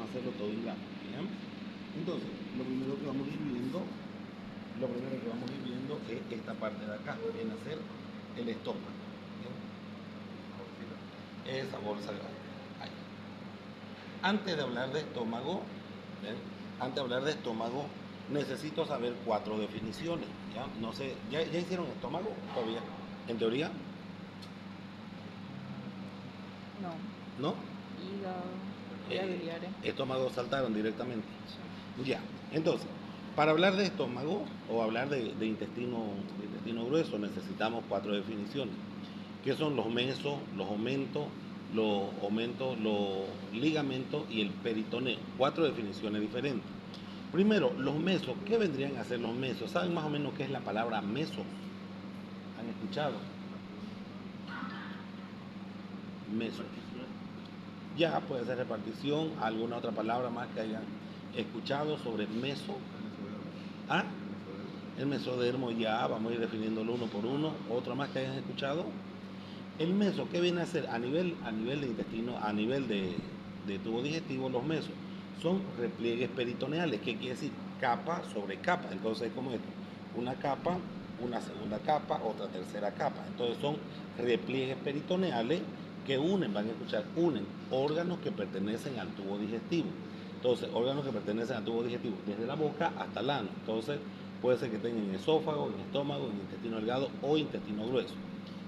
vamos a hacerlo todo en grano. ¿Bien? Entonces, lo primero que vamos a ir viendo, es esta parte de acá, viene a ser el estómago. ¿Bien? Esa bolsa grande. Ahí. Antes de hablar de estómago, ¿bien? Antes de hablar de estómago, necesito saber 4 definiciones. ¿Ya? No sé, ¿ya hicieron estómago todavía? ¿En teoría? No. ¿No? Hígado, vías biliares. Estómago saltaron directamente. Sí. Ya, entonces, para hablar de estómago o hablar de intestino grueso necesitamos 4 definiciones, que son los mesos, los ligamentos y el peritoneo. 4 definiciones diferentes. Primero, los mesos. ¿Qué vendrían a ser los mesos? ¿Saben más o menos qué es la palabra meso? ¿Han escuchado? Meso. Ya puede ser repartición, alguna otra palabra más que hayan escuchado sobre meso. ¿Ah? El mesodermo, ya vamos a ir definiéndolo uno por uno. Otro más que hayan escuchado. El meso, ¿qué viene a ser? A nivel de intestino, a nivel de tubo digestivo, los mesos son repliegues peritoneales. ¿Qué quiere decir? Capa sobre capa. Entonces, como esto, una capa, una segunda capa, otra tercera capa. Entonces son repliegues peritoneales que unen, van a escuchar, unen órganos que pertenecen al tubo digestivo. Entonces, órganos que pertenecen al tubo digestivo, desde la boca hasta el ano. Entonces, puede ser que tengan en esófago, en estómago, en intestino delgado o intestino grueso.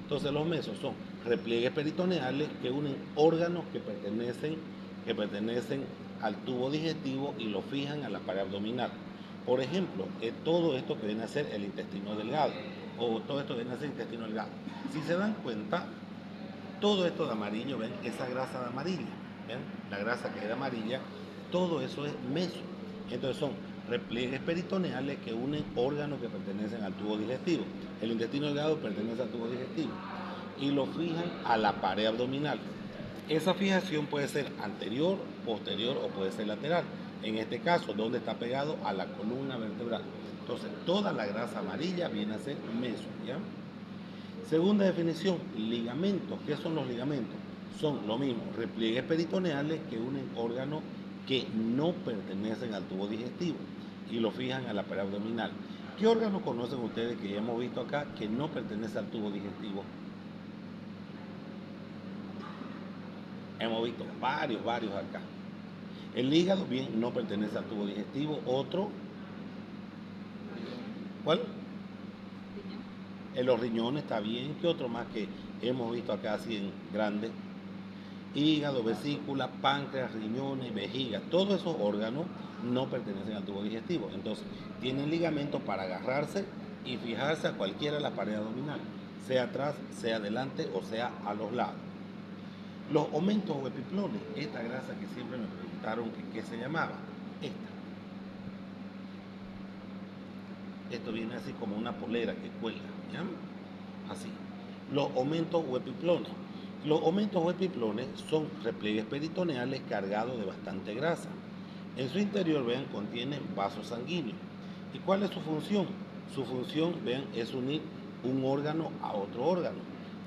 Entonces, los mesos son repliegues peritoneales que unen órganos que pertenecen al tubo digestivo y lo fijan a la pared abdominal. Por ejemplo, todo esto que viene a ser el intestino delgado, o todo esto que viene a ser el intestino delgado. Si se dan cuenta, todo esto de amarillo, ven, esa grasa de amarilla, ven, la grasa que es de amarilla, todo eso es meso. Entonces son repliegues peritoneales que unen órganos que pertenecen al tubo digestivo. El intestino delgado pertenece al tubo digestivo y lo fijan a la pared abdominal. Esa fijación puede ser anterior, posterior o puede ser lateral. En este caso, donde está pegado a la columna vertebral. Entonces, toda la grasa amarilla viene a ser meso, ¿ya? Segunda definición, ligamentos. ¿Qué son los ligamentos? Son lo mismo, repliegues peritoneales que unen órganos que no pertenecen al tubo digestivo y lo fijan a la pared abdominal. ¿Qué órgano conocen ustedes que ya hemos visto acá que no pertenece al tubo digestivo? Hemos visto varios acá. El hígado, bien, no pertenece al tubo digestivo. Otro, ¿cuál? Los riñones, está bien. ¿Qué otro más que hemos visto acá así en grande? Hígado, vesícula, páncreas, riñones, vejiga, todos esos órganos no pertenecen al tubo digestivo. Entonces, tienen ligamentos para agarrarse y fijarse a cualquiera de las paredes abdominales, sea atrás, sea adelante o sea a los lados. Los omentos o epiplones, esta grasa que siempre me preguntaron que qué se llamaba, esta. Esto viene así como una polera que cuelga, ¿ya? Así. Los omentos o epiplones. Los omentos o epiplones son repliegues peritoneales cargados de bastante grasa. En su interior, vean, contienen vasos sanguíneos. ¿Y cuál es su función? Su función, vean, es unir un órgano a otro órgano.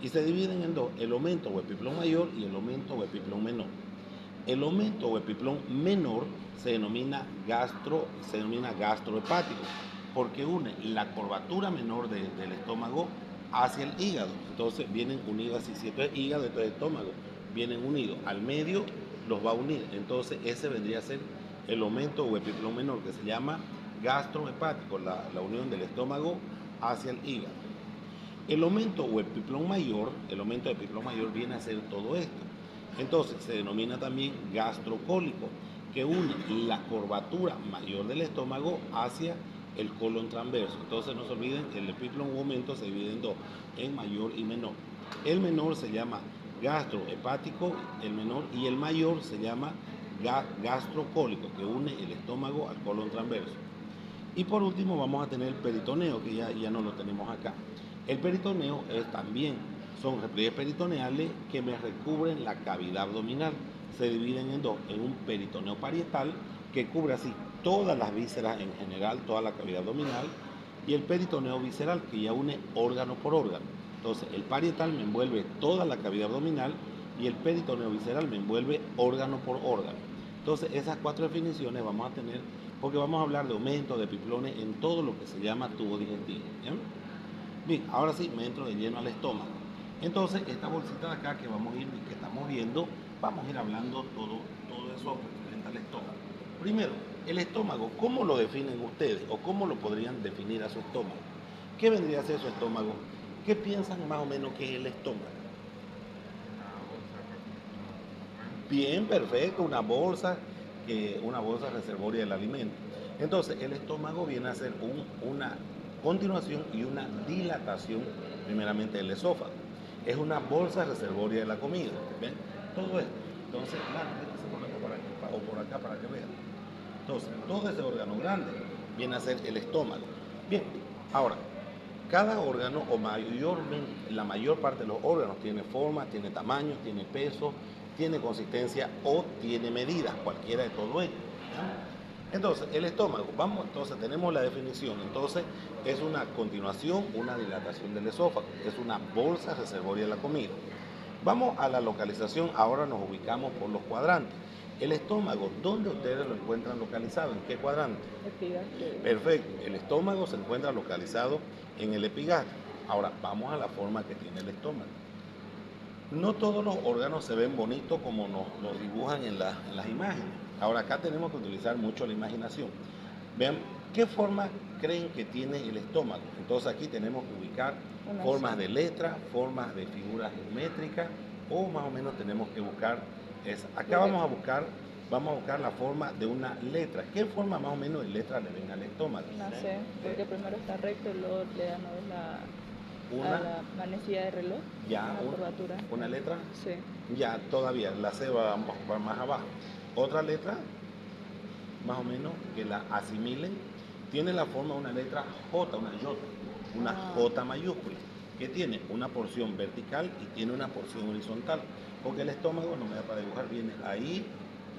Y se dividen en dos, el omento o epiplón mayor y el omento o epiplón menor. El omento o epiplón menor se denomina gastrohepático porque une la curvatura menor del estómago hacia el hígado. Entonces vienen unidos así. Si esto es hígado, esto es estómago. Vienen unidos. Al medio los va a unir. Entonces ese vendría a ser el omento o epiplón menor, que se llama gastrohepático, la unión del estómago hacia el hígado. El aumento o epiplón mayor, el aumento de epiplón mayor viene a ser todo esto. Entonces se denomina también gastrocólico, que une la curvatura mayor del estómago hacia el colon transverso. Entonces no se olviden que el epiplón o aumento se divide en dos, en mayor y menor. El menor se llama gastrohepático, el menor, y el mayor se llama gastrocólico, que une el estómago al colon transverso. Y por último vamos a tener el peritoneo, que ya no lo tenemos acá. El peritoneo es también, son repliegues peritoneales que me recubren la cavidad abdominal. Se dividen en dos, en un peritoneo parietal que cubre así todas las vísceras en general, toda la cavidad abdominal, y el peritoneo visceral que ya une órgano por órgano. Entonces el parietal me envuelve toda la cavidad abdominal y el peritoneo visceral me envuelve órgano por órgano. Entonces, esas 4 definiciones vamos a tener, porque vamos a hablar de aumento de piplones en todo lo que se llama tubo digestivo. ¿Bien? Bien, ahora sí, me entro de lleno al estómago. Entonces, esta bolsita de acá que vamos a ir, que estamos viendo, vamos a ir hablando todo eso referente al estómago. Primero, el estómago, ¿cómo lo definen ustedes? ¿O cómo lo podrían definir a su estómago? ¿Qué vendría a ser su estómago? ¿Qué piensan más o menos que es el estómago? Bien, perfecto, una bolsa reservoria del alimento. Entonces, el estómago viene a ser una continuación y una dilatación, primeramente, del esófago. Es una bolsa reservoria de la comida. ¿Ven? Todo esto. Entonces, claro, métese por acá, o por acá para que vean. Entonces, todo ese órgano grande viene a ser el estómago. Bien, ahora, cada órgano, o mayormente, la mayor parte de los órganos, tiene forma, tiene tamaño, tiene peso, tiene consistencia o tiene medidas, cualquiera de todo ello. ¿Ya? Entonces, el estómago, entonces tenemos la definición. Entonces, es una continuación, una dilatación del esófago, es una bolsa reservoria de la comida. Vamos a la localización, ahora nos ubicamos por los cuadrantes. El estómago, ¿dónde ustedes lo encuentran localizado? ¿En qué cuadrante? Epigastrio. Perfecto, el estómago se encuentra localizado en el epigastrio. Ahora, vamos a la forma que tiene el estómago. No todos los órganos se ven bonitos como nos los dibujan en las imágenes. Ahora, acá tenemos que utilizar mucho la imaginación. Vean, ¿qué forma creen que tiene el estómago? Entonces aquí tenemos que ubicar formas de letra, formas de figuras geométricas, o más o menos tenemos que buscar esa. Acá vamos a buscar la forma de una letra. ¿Qué forma más o menos de letra le ven al estómago? No sé, porque primero está recto y luego le dan a la manecilla de reloj. Ya, una curvatura. ¿Una letra? Sí. Ya, todavía, la C va más abajo. Otra letra, más o menos, que la asimilen, tiene la forma de una letra J, una J mayúscula, que tiene una porción vertical y tiene una porción horizontal, porque el estómago, no me da para dibujar, viene ahí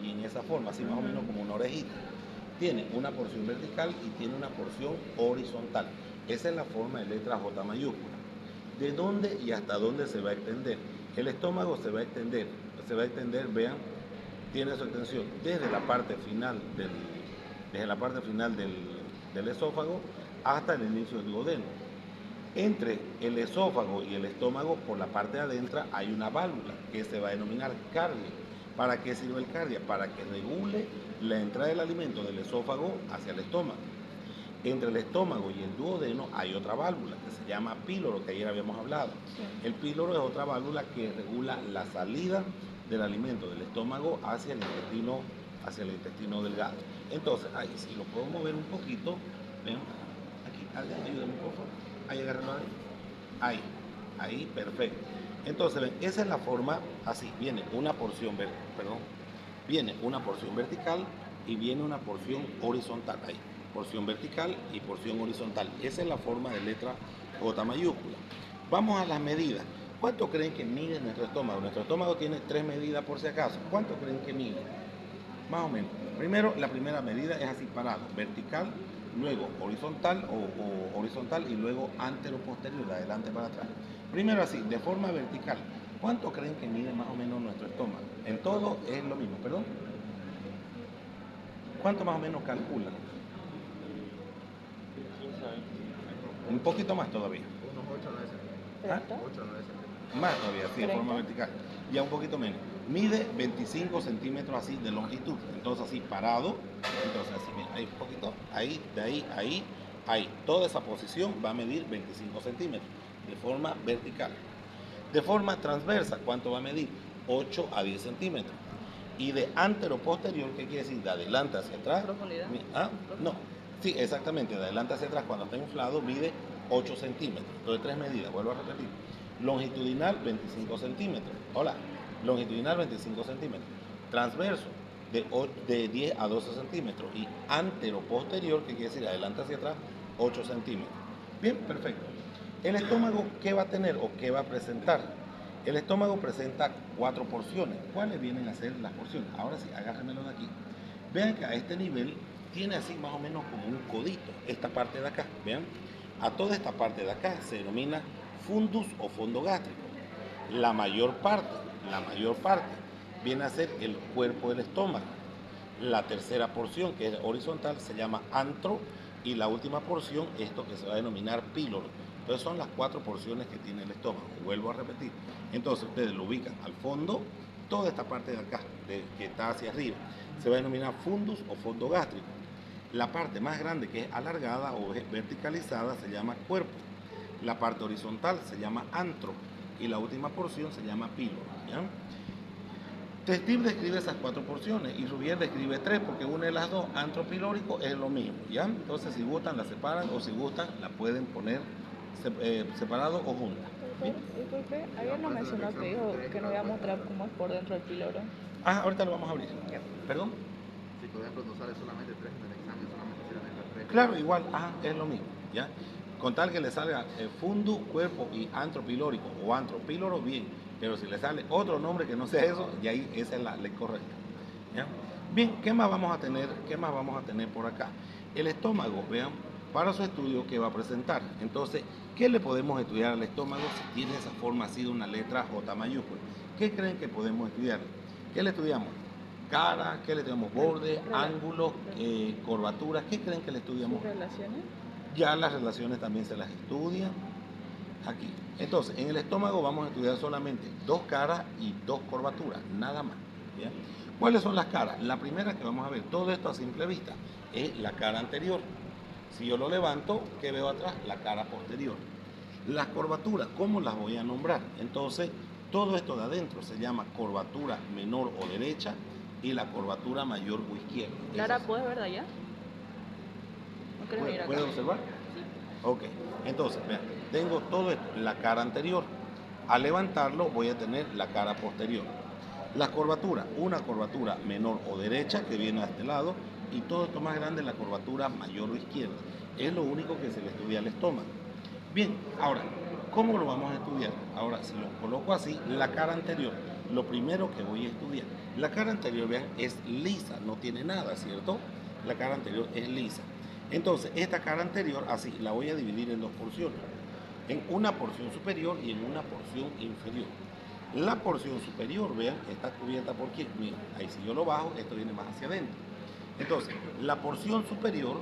y en esa forma, así más o menos como una orejita. Tiene una porción vertical y tiene una porción horizontal. Esa es la forma de letra J mayúscula. ¿De dónde y hasta dónde se va a extender? El estómago se va a extender, vean, tiene su extensión desde la parte final del esófago hasta el inicio del duodeno. Entre el esófago y el estómago, por la parte de adentro, hay una válvula que se va a denominar cardia. ¿Para qué sirve el cardia? Para que regule la entrada del alimento del esófago hacia el estómago. Entre el estómago y el duodeno hay otra válvula que se llama píloro, que ayer habíamos hablado. Sí. El píloro es otra válvula que regula la salida del alimento del estómago hacia el intestino delgado. Entonces, ahí si lo puedo mover un poquito, ven, aquí, ayúdenme por favor, ahí agárrenlo ahí, perfecto. Entonces, ven, esa es la forma, así, viene una porción vertical y viene una porción horizontal, ahí. Porción vertical y porción horizontal. Esa es la forma de letra J mayúscula. Vamos a las medidas. ¿Cuánto creen que mide nuestro estómago? Nuestro estómago tiene 3 medidas por si acaso. ¿Cuánto creen que mide? Más o menos. Primero, la primera medida es así parado, vertical, luego horizontal o horizontal y luego antero-posterior, de adelante para atrás. Primero así, de forma vertical. ¿Cuánto creen que mide más o menos nuestro estómago? En todo es lo mismo, ¿perdón? ¿Cuánto más o menos calculan? Un poquito más todavía. Unos 8 o 9 centímetros. ¿Ah? 8 o 9 centímetros. Más todavía, sí, de forma vertical. Ya un poquito menos. Mide 25 centímetros así de longitud. Entonces así parado. Entonces así, mira, ahí un poquito. Ahí, de ahí. Toda esa posición va a medir 25 centímetros de forma vertical. De forma transversa, ¿cuánto va a medir? 8 a 10 centímetros. Y de antero-posterior, ¿qué quiere decir? De adelante hacia atrás. ¿Profundidad? ¿Ah? No. Sí, exactamente, de adelante hacia atrás, cuando está inflado, mide 8 centímetros. Entonces, 3 medidas, vuelvo a repetir. Longitudinal, 25 centímetros. Hola, longitudinal, 25 centímetros. Transverso, de 10 a 12 centímetros. Y antero-posterior, que quiere decir adelante hacia atrás, 8 centímetros. Bien, perfecto. El estómago, ¿qué va a tener o qué va a presentar? El estómago presenta 4 porciones. ¿Cuáles vienen a ser las porciones? Ahora sí, agárrenmelo de aquí. Vean que a este nivel tiene así más o menos como un codito, esta parte de acá, vean. A toda esta parte de acá se denomina fundus o fondo gástrico. La mayor parte viene a ser el cuerpo del estómago. La tercera porción, que es horizontal, se llama antro, y la última porción, esto que se va a denominar píloro. Entonces son las 4 porciones que tiene el estómago. Vuelvo a repetir. Entonces ustedes lo ubican al fondo, toda esta parte de acá, que está hacia arriba, se va a denominar fundus o fondo gástrico. La parte más grande, que es alargada o es verticalizada, se llama cuerpo. La parte horizontal se llama antro y la última porción se llama píloro, ¿ya? Steve describe esas 4 porciones y Rubier describe 3 porque una de las dos, antropilórico, es lo mismo, ¿ya? Entonces si gustan la separan o si gustan la pueden poner separado o juntas. Disculpe, ayer no mencionó que dijo que nos iba a mostrar cómo es por dentro el píloro. Ah, ahorita lo vamos a abrir. Ya. ¿Perdón? Si por ejemplo nos sale solamente 3 en el examen, solamente sirven estas 3. Claro, igual, es lo mismo, ¿ya? Con tal que le salga fundu, cuerpo y antropilórico o antropíloro, bien. Pero si le sale otro nombre que no sea eso, y ahí esa es la correcta, ¿ya? Bien, ¿qué más vamos a tener? ¿Qué más vamos a tener por acá? El estómago, vean, para su estudio, ¿qué va a presentar? Entonces, ¿qué le podemos estudiar al estómago si tiene esa forma así de una letra J mayúscula? ¿Qué creen que podemos estudiar? ¿Qué le estudiamos? Cara, ¿qué le estudiamos? Borde, ángulos, curvaturas. ¿Qué creen que le estudiamos? ¿Sus relaciones? Ya las relaciones también se las estudia aquí. Entonces, en el estómago vamos a estudiar solamente 2 caras y 2 curvaturas, nada más, ¿ya? ¿Cuáles son las caras? La primera que vamos a ver, todo esto a simple vista, es la cara anterior. Si yo lo levanto, ¿qué veo atrás? La cara posterior. Las curvaturas, ¿cómo las voy a nombrar? Entonces, todo esto de adentro se llama curvatura menor o derecha y la curvatura mayor o izquierda. Lara, ¿puedes ver de allá? ¿No quieres venir acá? ¿Puede observar? Sí. Ok, entonces, vean, tengo todo esto, la cara anterior. Al levantarlo voy a tener la cara posterior. Las curvaturas, una curvatura menor o derecha que viene a este lado y todo esto más grande, la curvatura mayor o izquierda. Es lo único que se le estudia al estómago. Bien, ahora, ¿cómo lo vamos a estudiar? Ahora, si lo coloco así, la cara anterior, lo primero que voy a estudiar. La cara anterior, vean, es lisa, no tiene nada, ¿cierto? La cara anterior es lisa. Entonces, esta cara anterior, así, la voy a dividir en 2 porciones. En una porción superior y en una porción inferior. La porción superior, vean, está cubierta por quién. Miren, ahí si yo lo bajo, esto viene más hacia adentro. Entonces, la porción superior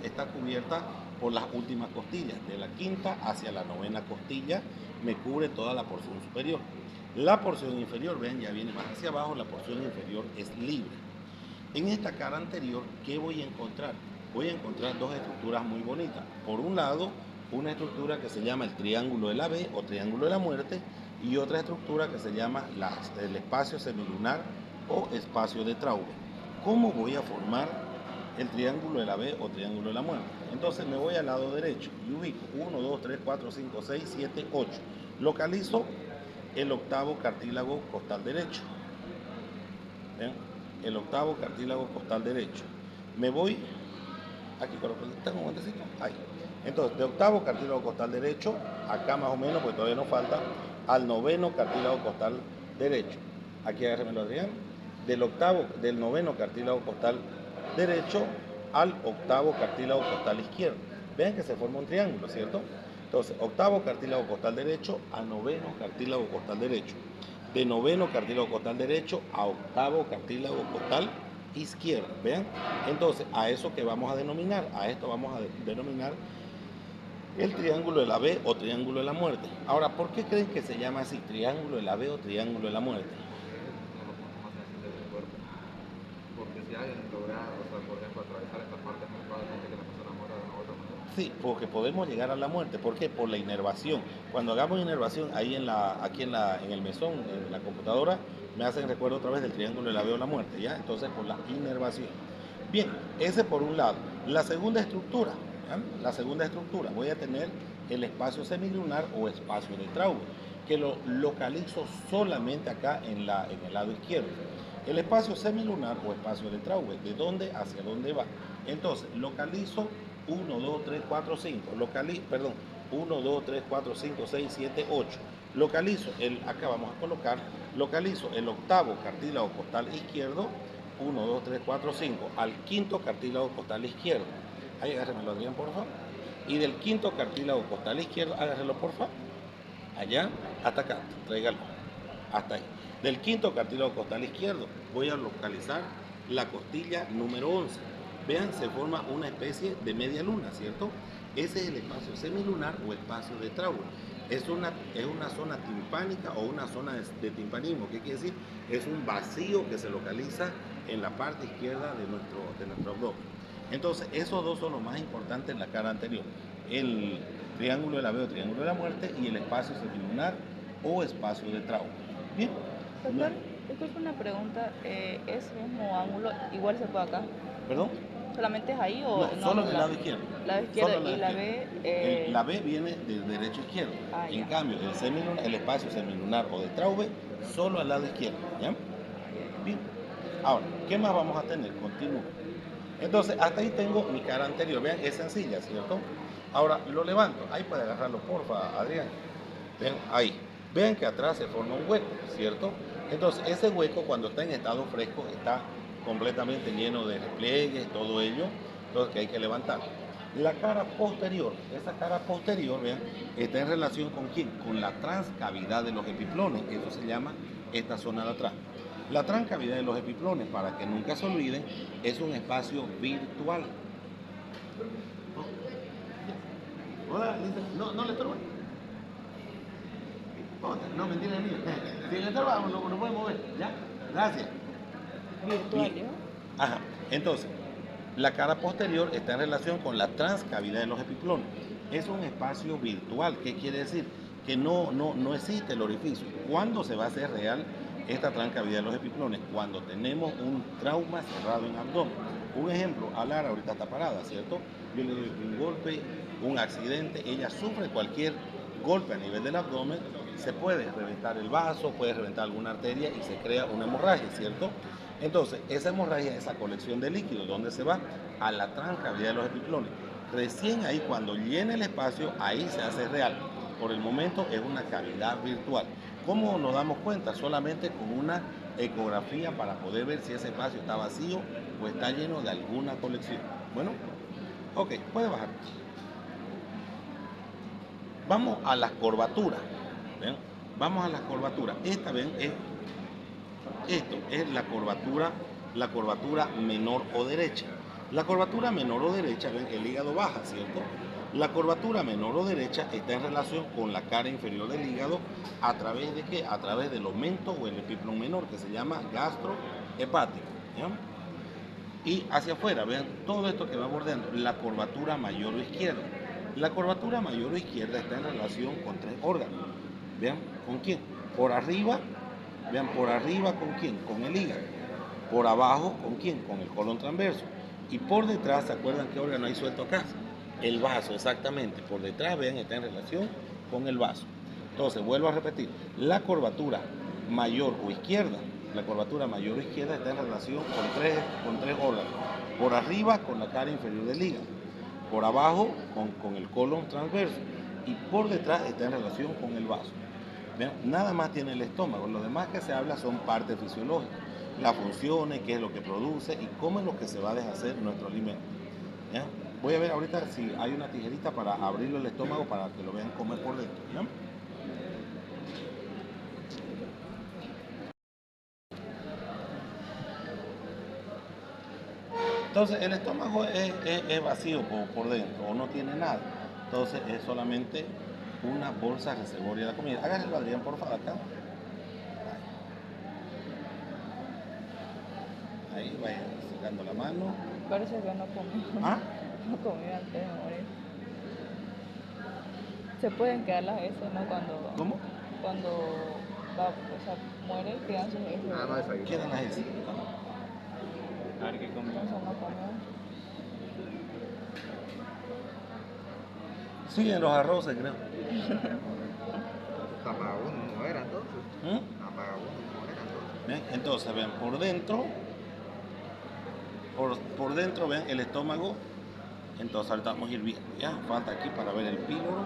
está cubierta por las últimas costillas. De la quinta hacia la novena costilla me cubre toda la porción superior. La porción inferior, vean, ya viene más hacia abajo, la porción inferior es libre. En esta cara anterior, ¿qué voy a encontrar? Voy a encontrar 2 estructuras muy bonitas. Por un lado, una estructura que se llama el triángulo de la B o triángulo de la muerte y otra estructura que se llama el espacio semilunar o espacio de Traube. ¿Cómo voy a formar el triángulo de la B o triángulo de la muerte? Entonces me voy al lado derecho y ubico 1, 2, 3, 4, 5, 6, 7, 8. Localizo el octavo cartílago costal derecho. ¿Ven? El octavo cartílago costal derecho. Me voy, aquí tengo un guantecito, ahí. Entonces, de octavo cartílago costal derecho, acá más o menos, porque todavía nos falta, al noveno cartílago costal derecho. Aquí agárremelo, Adrián. Del noveno cartílago costal derecho al octavo cartílago costal izquierdo. Vean que se forma un triángulo, ¿cierto? Entonces, octavo cartílago costal derecho a noveno cartílago costal derecho. De noveno cartílago costal derecho a octavo cartílago costal izquierdo. ¿Vean? Entonces, a eso que vamos a denominar, a esto vamos a denominar el triángulo de la B o triángulo de la muerte. Ahora, ¿por qué creen que se llama así, triángulo de la B o triángulo de la muerte? Uno de los puntos más sensibles del cuerpo. Porque si alguien logra, o sea, por ejemplo, atravesar esta parte, es muy probablemente que la persona muera de una u otra manera. Sí, porque podemos llegar a la muerte. ¿Por qué? Por la inervación. Cuando hagamos inervación ahí en el mesón, en la computadora, me hacen recuerdo otra vez del triángulo de la B o la muerte, ¿ya? Entonces, por la inervación. Bien, ese por un lado. La segunda estructura, ¿ya? La segunda estructura, voy a tener el espacio semilunar o espacio de Traube, que lo localizo solamente acá en el lado izquierdo. El espacio semilunar o espacio de Traube, ¿de dónde hacia dónde va? Entonces, localizo 1, 2, 3, 4, 5. 1, 2, 3, 4, 5, 6, 7, 8. Acá vamos a colocar, localizo el octavo cartílago costal izquierdo, 1, 2, 3, 4, 5, al quinto cartílago costal izquierdo. Ahí agárrenmelo, Adrián, por favor. Y del quinto cartílago costal izquierdo, agárrenlo, por favor. Allá, hasta acá, tráigalo. Hasta ahí. Del quinto cartílago costal izquierdo voy a localizar la costilla número 11. Vean, se forma una especie de media luna, ¿cierto? Ese es el espacio semilunar o espacio de Traube. Es una zona timpánica o una zona de timpanismo. ¿Qué quiere decir? Es un vacío que se localiza en la parte izquierda de nuestro abdomen. Entonces, esos dos son los más importantes en la cara anterior. El triángulo de la veo, triángulo de la muerte, y el espacio semilunar o espacio de Traube. Bien. Doctor, disculpe una pregunta. ¿Ese mismo ángulo igual se puede acá? ¿Perdón? ¿Solamente es ahí o No, solo en el lado izquierdo. Lado izquierdo Solo y la B. La B viene del derecho a izquierdo. En Ya. cambio, el espacio semilunar o de Traube, solo al lado izquierdo. ¿Ya? Bien. Ahora, ¿qué más vamos a tener? Continúo. Entonces, hasta ahí tengo mi cara anterior. Vean, es sencilla, ¿cierto? Ahora, lo levanto. Ahí puede agarrarlo, porfa, Adrián. Vean, ahí. Vean que atrás se forma un hueco, ¿cierto? Entonces, ese hueco, cuando está en estado fresco, está completamente lleno de repliegues, todo ello, entonces que hay que levantar. La cara posterior, esa cara posterior, vean, está en relación con quién, con la transcavidad de los epiplones, eso se llama esta zona de atrás. La transcavidad de los epiplones, para que nunca se olviden, es un espacio virtual. Hola, no le estorba. No, mentira, mío. Si le estorba, lo puede mover, ¿ya? Gracias. Virtual, ¿no? Ajá. Entonces, la cara posterior está en relación con la transcavidad de los epiplones. Es un espacio virtual. ¿Qué quiere decir? Que no existe el orificio. ¿Cuándo se va a hacer real esta transcavidad de los epiplones? Cuando tenemos un trauma cerrado en abdomen. Un ejemplo, Alara ahorita está parada, ¿cierto? Yo le doy un golpe, un accidente, ella sufre cualquier golpe a nivel del abdomen, se puede reventar el vaso, puede reventar alguna arteria y se crea una hemorragia, ¿cierto? Entonces, esa hemorragia, esa colección de líquidos, ¿dónde se va? A la transcavidad de los epiplones. Recién ahí, cuando llene el espacio, ahí se hace real. Por el momento es una cavidad virtual. ¿Cómo nos damos cuenta? Solamente con una ecografía para poder ver si ese espacio está vacío o está lleno de alguna colección. Bueno, ok, puede bajar. Vamos a las curvaturas. ¿Ven? Vamos a las curvaturas. Esta, ven, esto es la curvatura menor o derecha. La curvatura menor o derecha, ven, el hígado baja, ¿cierto? La curvatura menor o derecha está en relación con la cara inferior del hígado a través de qué? A través del aumento o el epiplón menor, que se llama gastrohepático. ¿Ya? Y hacia afuera, vean, todo esto que va bordeando, la curvatura mayor o izquierda. La curvatura mayor o izquierda está en relación con tres órganos. Vean, ¿con quién? Por arriba, vean, por arriba ¿con quién? Con el hígado. Por abajo, ¿con quién? Con el colon transverso. Y por detrás, ¿se acuerdan qué órgano hay suelto acá? El vaso, exactamente. Por detrás, vean, está en relación con el vaso. Entonces, vuelvo a repetir, la curvatura mayor o izquierda, la curvatura mayor o izquierda está en relación con tres órganos. Por arriba, con la cara inferior del hígado. Por abajo, con el colon transverso. Y por detrás está en relación con el vaso. ¿Ven? Nada más tiene el estómago. Lo demás que se habla son partes fisiológicas. Las funciones, qué es lo que produce y cómo es lo que se va a deshacer nuestro alimento. ¿Ya? Voy a ver ahorita si hay una tijerita para abrirle el estómago para que lo vean comer por dentro. ¿Ya? Entonces el estómago es vacío por dentro o no tiene nada. Entonces es solamente una bolsa reservoria de la comida. Háganlo, Adrián, por favor, acá. Ahí vayan sacando la mano. Parece que no comió. ¿Ah? No comió antes de morir. Se pueden quedar las heces, ¿no? ¿Cómo? Cuando va, o sea, muere, quedan sus heces. Ah, no, desayuno. Quedan las heces. A ver qué comió. Entonces no comió. Siguen los arroces, creo. Tamagabuno no era entonces. ¿Mm? Tamagabuno no era entonces. ¿Ven? Entonces, ven, por dentro, ven el estómago. Entonces ahorita vamos a ir viendo, ya, falta aquí para ver el píloro.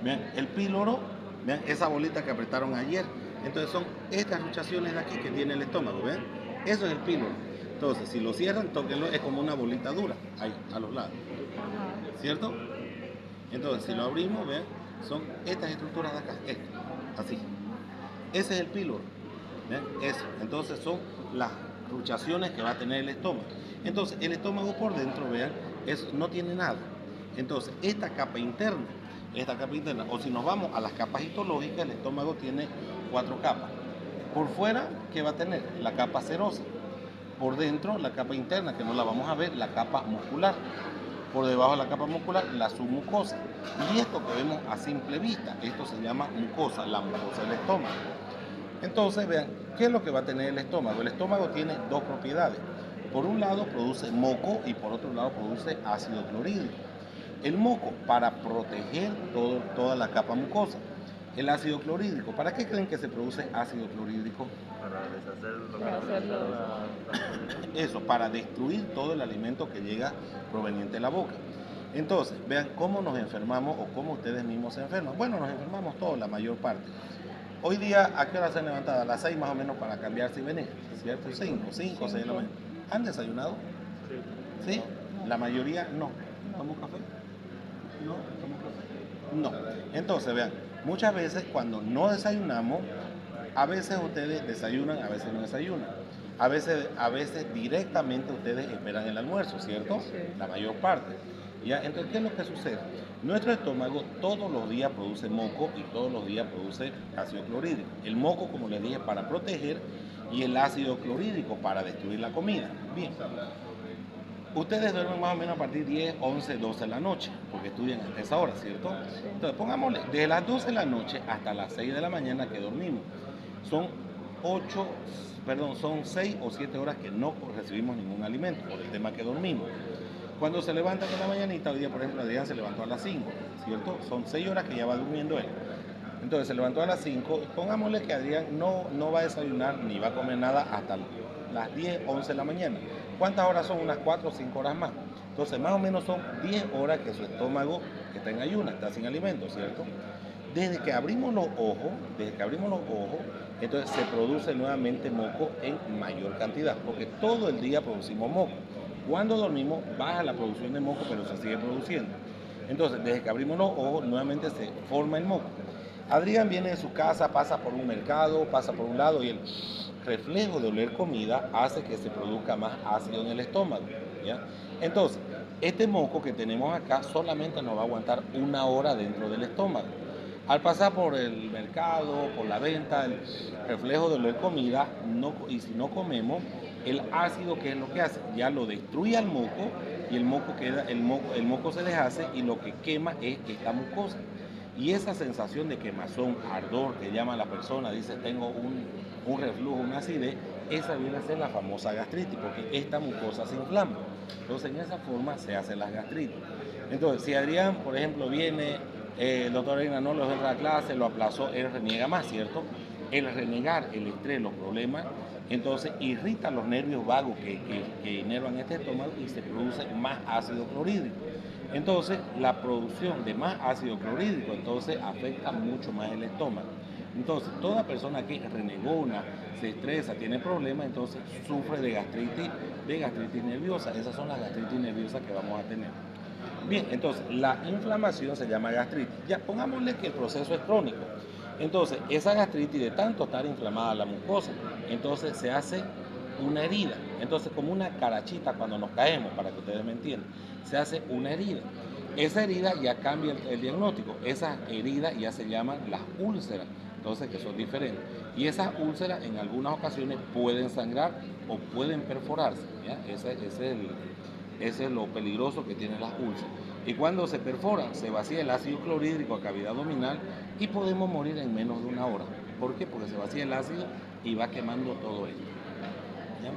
Vean, el píloro, vean esa bolita que apretaron ayer. Entonces son estas luxaciones de aquí que tiene el estómago, ¿ven? Eso es el píloro. Entonces, si lo cierran, tóquenlo, es como una bolita dura, ahí, a los lados. Ajá. ¿Cierto? Entonces, si lo abrimos, vean, son estas estructuras de acá, esto, así. Ese es el píloro, ¿ven? Eso. Entonces son las luxaciones que va a tener el estómago. Entonces, el estómago por dentro, vean, no tiene nada. Entonces, esta capa interna, o si nos vamos a las capas histológicas, el estómago tiene 4 capas. Por fuera, ¿qué va a tener? La capa serosa. Por dentro, la capa interna, que no la vamos a ver, la capa muscular. Por debajo de la capa muscular, la submucosa. Y esto que vemos a simple vista, esto se llama mucosa, la mucosa del estómago. Entonces, vean, ¿qué es lo que va a tener el estómago? El estómago tiene 2 propiedades. Por un lado produce moco y por otro lado produce ácido clorhídrico. El moco para proteger toda la capa mucosa. El ácido clorhídrico, ¿para qué creen que se produce ácido clorhídrico? Para deshacer lo que Para hacerlo. Eso, para destruir todo el alimento que llega proveniente de la boca. Entonces, vean cómo nos enfermamos o cómo ustedes mismos se enferman. Bueno, nos enfermamos todos, la mayor parte. Hoy día, ¿a qué hora se han levantado? A las 6 más o menos para cambiarse y venir, ¿cierto? 5, 6 de la mañana. ¿Han desayunado? ¿Sí? La mayoría no. ¿Toman café? ¿No? ¿Toman café? No. Entonces, vean, muchas veces cuando no desayunamos, a veces ustedes desayunan, a veces no desayunan. A veces directamente ustedes esperan el almuerzo, ¿cierto? Sí. La mayor parte. ¿Ya? Entonces, ¿qué es lo que sucede? Nuestro estómago todos los días produce moco y todos los días produce ácido clorhídrico. El moco, como les dije, para proteger y el ácido clorhídrico para destruir la comida. Bien. Ustedes duermen más o menos a partir de 10, 11, 12 de la noche, porque estudian hasta esa hora, ¿cierto? Sí. Entonces, pongámosle, desde las 12 de la noche hasta las 6 de la mañana que dormimos. Son 6 o 7 horas que no recibimos ningún alimento por el tema que dormimos. Cuando se levantan en la mañanita, hoy día por ejemplo Adrián se levantó a las 5, ¿cierto? Son 6 horas que ya va durmiendo él. Entonces se levantó a las 5, pongámosle que Adrián no va a desayunar ni va a comer nada hasta las 10, 11 de la mañana. ¿Cuántas horas son? Unas 4 o 5 horas más. Entonces más o menos son 10 horas que su estómago está en ayuna, está sin alimento, ¿cierto? Desde que abrimos los ojos, entonces se produce nuevamente moco en mayor cantidad, porque todo el día producimos moco. Cuando dormimos baja la producción de moco, pero se sigue produciendo. Entonces, desde que abrimos los ojos, nuevamente se forma el moco. Adrián viene de su casa, pasa por un mercado, pasa por un lado y el reflejo de oler comida hace que se produzca más ácido en el estómago, ¿ya? Entonces, este moco que tenemos acá solamente nos va a aguantar 1 hora dentro del estómago. Al pasar por el mercado, por la venta, el reflejo de oler comida, y si no comemos, el ácido, ¿qué es lo que hace? Ya lo destruye al moco y el moco se deshace y lo que quema es esta mucosa. Y esa sensación de quemazón, ardor que llama a la persona, dice tengo un reflujo, una acidez, esa viene a ser la famosa gastritis, porque esta mucosa se inflama. Entonces en esa forma se hace la gastritis. Entonces si Adrián, por ejemplo, viene, el doctor Reina no lo entra a la clase, lo aplazó, él reniega más, ¿cierto? El renegar, el estrés, los problemas, entonces irrita los nervios vagos que inervan este estómago y se produce más ácido clorhídrico. Entonces, la producción de más ácido clorhídrico entonces afecta mucho más el estómago. Entonces, toda persona que renegona, se estresa, tiene problemas, entonces sufre de gastritis nerviosa. Esas son las gastritis nerviosas que vamos a tener. Bien, entonces, la inflamación se llama gastritis. Ya pongámosle que el proceso es crónico. Entonces, esa gastritis de tanto estar inflamada la mucosa, entonces se hace una herida. Entonces, como una carachita cuando nos caemos, para que ustedes me entiendan, se hace una herida. Esa herida ya cambia el diagnóstico. Esas heridas ya se llaman las úlceras, entonces que son diferentes. Y esas úlceras en algunas ocasiones pueden sangrar o pueden perforarse, ¿ya? Ese es lo peligroso que tienen las úlceras. Y cuando se perforan, se vacía el ácido clorhídrico a cavidad abdominal y podemos morir en menos de 1 hora. ¿Por qué? Porque se vacía el ácido y va quemando todo esto. ¿Ya?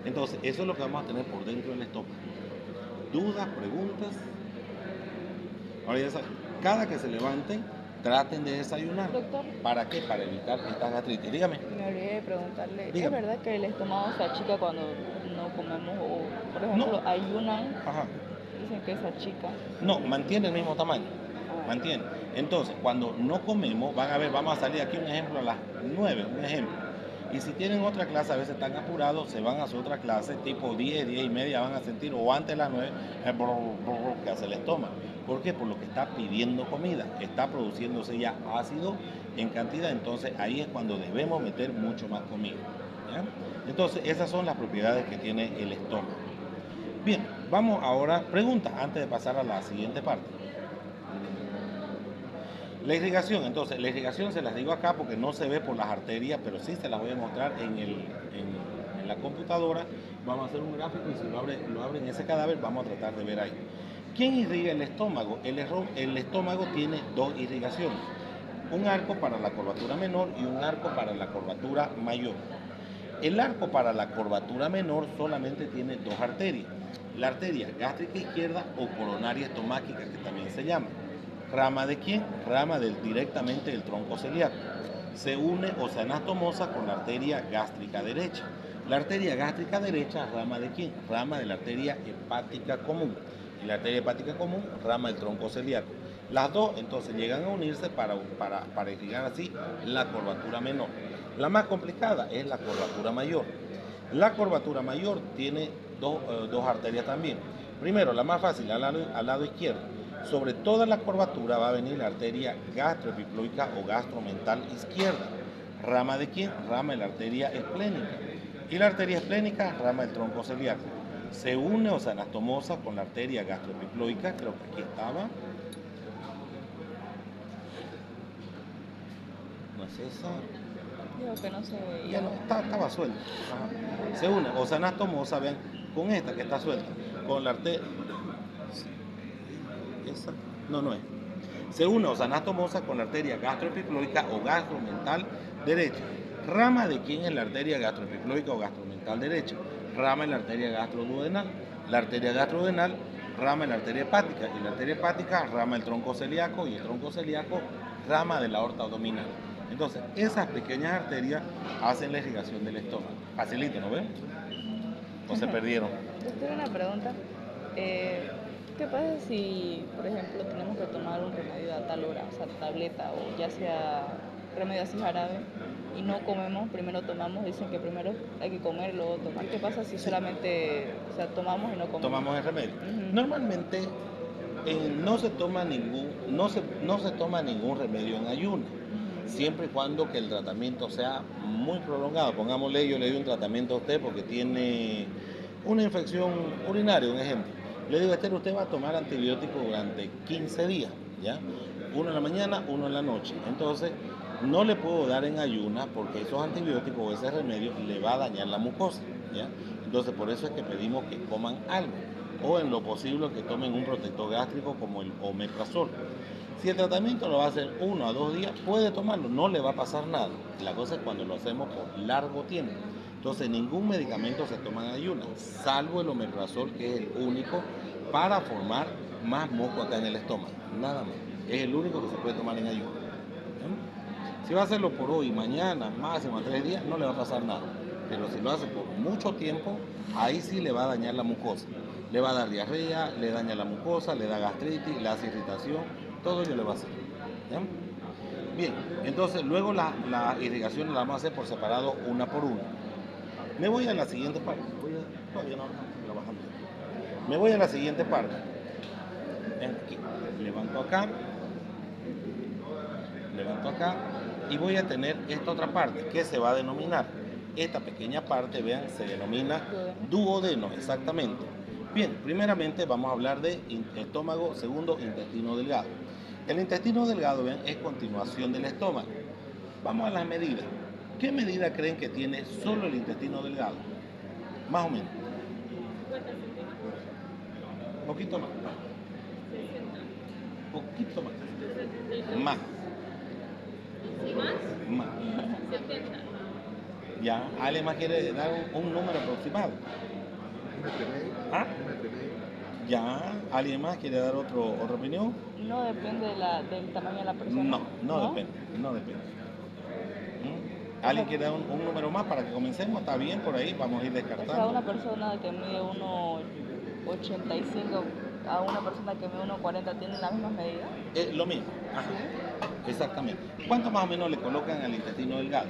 Entonces, eso es lo que vamos a tener por dentro del estómago. Dudas, preguntas. Ahora ya saben, cada que se levanten, traten de desayunar. Doctor. ¿Para qué? Para evitar esta gastritis. Dígame. Me olvidé de preguntarle, Dígame. ¿es verdad que el estómago se achica cuando no comemos o, por ejemplo, ayunan? Ajá. Dicen que se achica. No, mantiene el mismo tamaño. Ah. Mantiene. Entonces, cuando no comemos, van a ver, vamos a salir aquí un ejemplo a las 9, un ejemplo. Y si tienen otra clase, a veces están apurados, se van a su otra clase, tipo 10, 10 y media, van a sentir, o antes de las 9, el brr que hace el estómago. ¿Por qué? Por lo que está pidiendo comida, está produciéndose ya ácido en cantidad, entonces ahí es cuando debemos meter mucho más comida. ¿Ya? Entonces, esas son las propiedades que tiene el estómago. Bien, vamos ahora, preguntas antes de pasar a la siguiente parte. La irrigación, entonces, la irrigación se las digo acá porque no se ve por las arterias, pero sí se las voy a mostrar en la computadora. Vamos a hacer un gráfico y si lo abren ese cadáver, vamos a tratar de ver ahí. ¿Quién irriga el estómago? El estómago tiene dos irrigaciones, un arco para la curvatura menor y un arco para la curvatura mayor. El arco para la curvatura menor solamente tiene dos arterias, la arteria gástrica izquierda o coronaria estomáquica, que también se llama. ¿Rama de quién? Rama directamente del tronco celíaco. Se une o se anastomosa con la arteria gástrica derecha. La arteria gástrica derecha, ¿rama de quién? Rama de la arteria hepática común. Y la arteria hepática común, rama del tronco celíaco. Las dos entonces llegan a unirse para irrigar así la curvatura menor. La más complicada es la curvatura mayor. La curvatura mayor tiene dos arterias también. Primero, la más fácil, al lado izquierdo. Sobre toda la curvatura va a venir la arteria gastroepiploica o gastromental izquierda. ¿Rama de quién? Rama de la arteria esplénica. Y la arteria esplénica, rama del tronco celíaco. Se une o se anastomosa con la arteria gastroepiploica, creo que aquí estaba. No es esa. Digo que no se veía. Ya no, estaba suelta. Ajá. Se une o se anastomosa, vean, con esta que está suelta, con la arteria. Esa, no es. Se une o se anastomosa con la arteria gastroepiploica o gastromental derecha. ¿Rama de quién es la arteria gastroepiploica o gastromental derecha? Rama de la arteria gastroduodenal. La arteria gastroduodenal, rama de la arteria hepática. Y la arteria hepática, rama del tronco celíaco. Y el tronco celíaco, rama de la aorta abdominal. Entonces, esas pequeñas arterias hacen la irrigación del estómago. Facilito, ¿no ven? ¿O se perdieron? Yo tengo una pregunta. ¿Qué pasa si, por ejemplo, tenemos que tomar un remedio a tal hora, o sea, tableta o ya sea remedio así jarabe, y no comemos, primero tomamos, dicen que primero hay que comer, luego tomar? ¿Qué pasa si solamente, o sea, tomamos y no comemos? Tomamos el remedio. Normalmente no se toma ningún remedio en ayuno, siempre y cuando que el tratamiento sea muy prolongado. Pongámosle, yo le doy un tratamiento a usted porque tiene una infección urinaria, un ejemplo. Le digo, Esther, usted va a tomar antibióticos durante 15 días, ¿ya? Uno en la mañana, uno en la noche. Entonces, no le puedo dar en ayunas porque esos antibióticos o ese remedio le va a dañar la mucosa, ¿ya? Entonces, por eso es que pedimos que coman algo o en lo posible que tomen un protector gástrico como el omeprazol. Si el tratamiento lo va a hacer 1 a 2 días, puede tomarlo, no le va a pasar nada. La cosa es cuando lo hacemos por largo tiempo. Entonces, ningún medicamento se toma en ayunas, salvo el omeprazol, que es el único para formar más moco acá en el estómago. Nada más. Es el único que se puede tomar en ayunas. Si va a hacerlo por hoy, mañana, máximo a 3 días, no le va a pasar nada. Pero si lo hace por mucho tiempo, ahí sí le va a dañar la mucosa. Le va a dar diarrea, le daña la mucosa, le da gastritis, le hace irritación, todo ello le va a hacer. ¿Ya? Bien, entonces luego la irrigación la vamos a hacer por separado, una por una. Me voy a la siguiente parte. Todavía no trabajando. Me voy a la siguiente parte. Ven aquí. Levanto acá y voy a tener esta otra parte que se va a denominar. Esta pequeña parte, vean, se denomina duodeno, exactamente. Bien, primeramente vamos a hablar de estómago, segundo, intestino delgado. El intestino delgado, vean, es continuación del estómago. Vamos a las medidas. ¿Qué medida creen que tiene solo el intestino delgado? Más o menos. Un poquito más. Poquito más. Más. Más. Ya, ¿alguien más quiere dar un número aproximado? ¿Ah? Ya, ¿alguien más quiere dar otra opinión? No depende del tamaño de la persona. No depende. ¿Alguien quiere dar un número más para que comencemos? ¿Está bien por ahí? Vamos a ir O descartando. sea, una persona que mide 1,85 a una persona que mide 1,40 tienen las mismas medidas? Lo mismo. Ajá. Exactamente. ¿Cuánto más o menos le colocan al intestino delgado?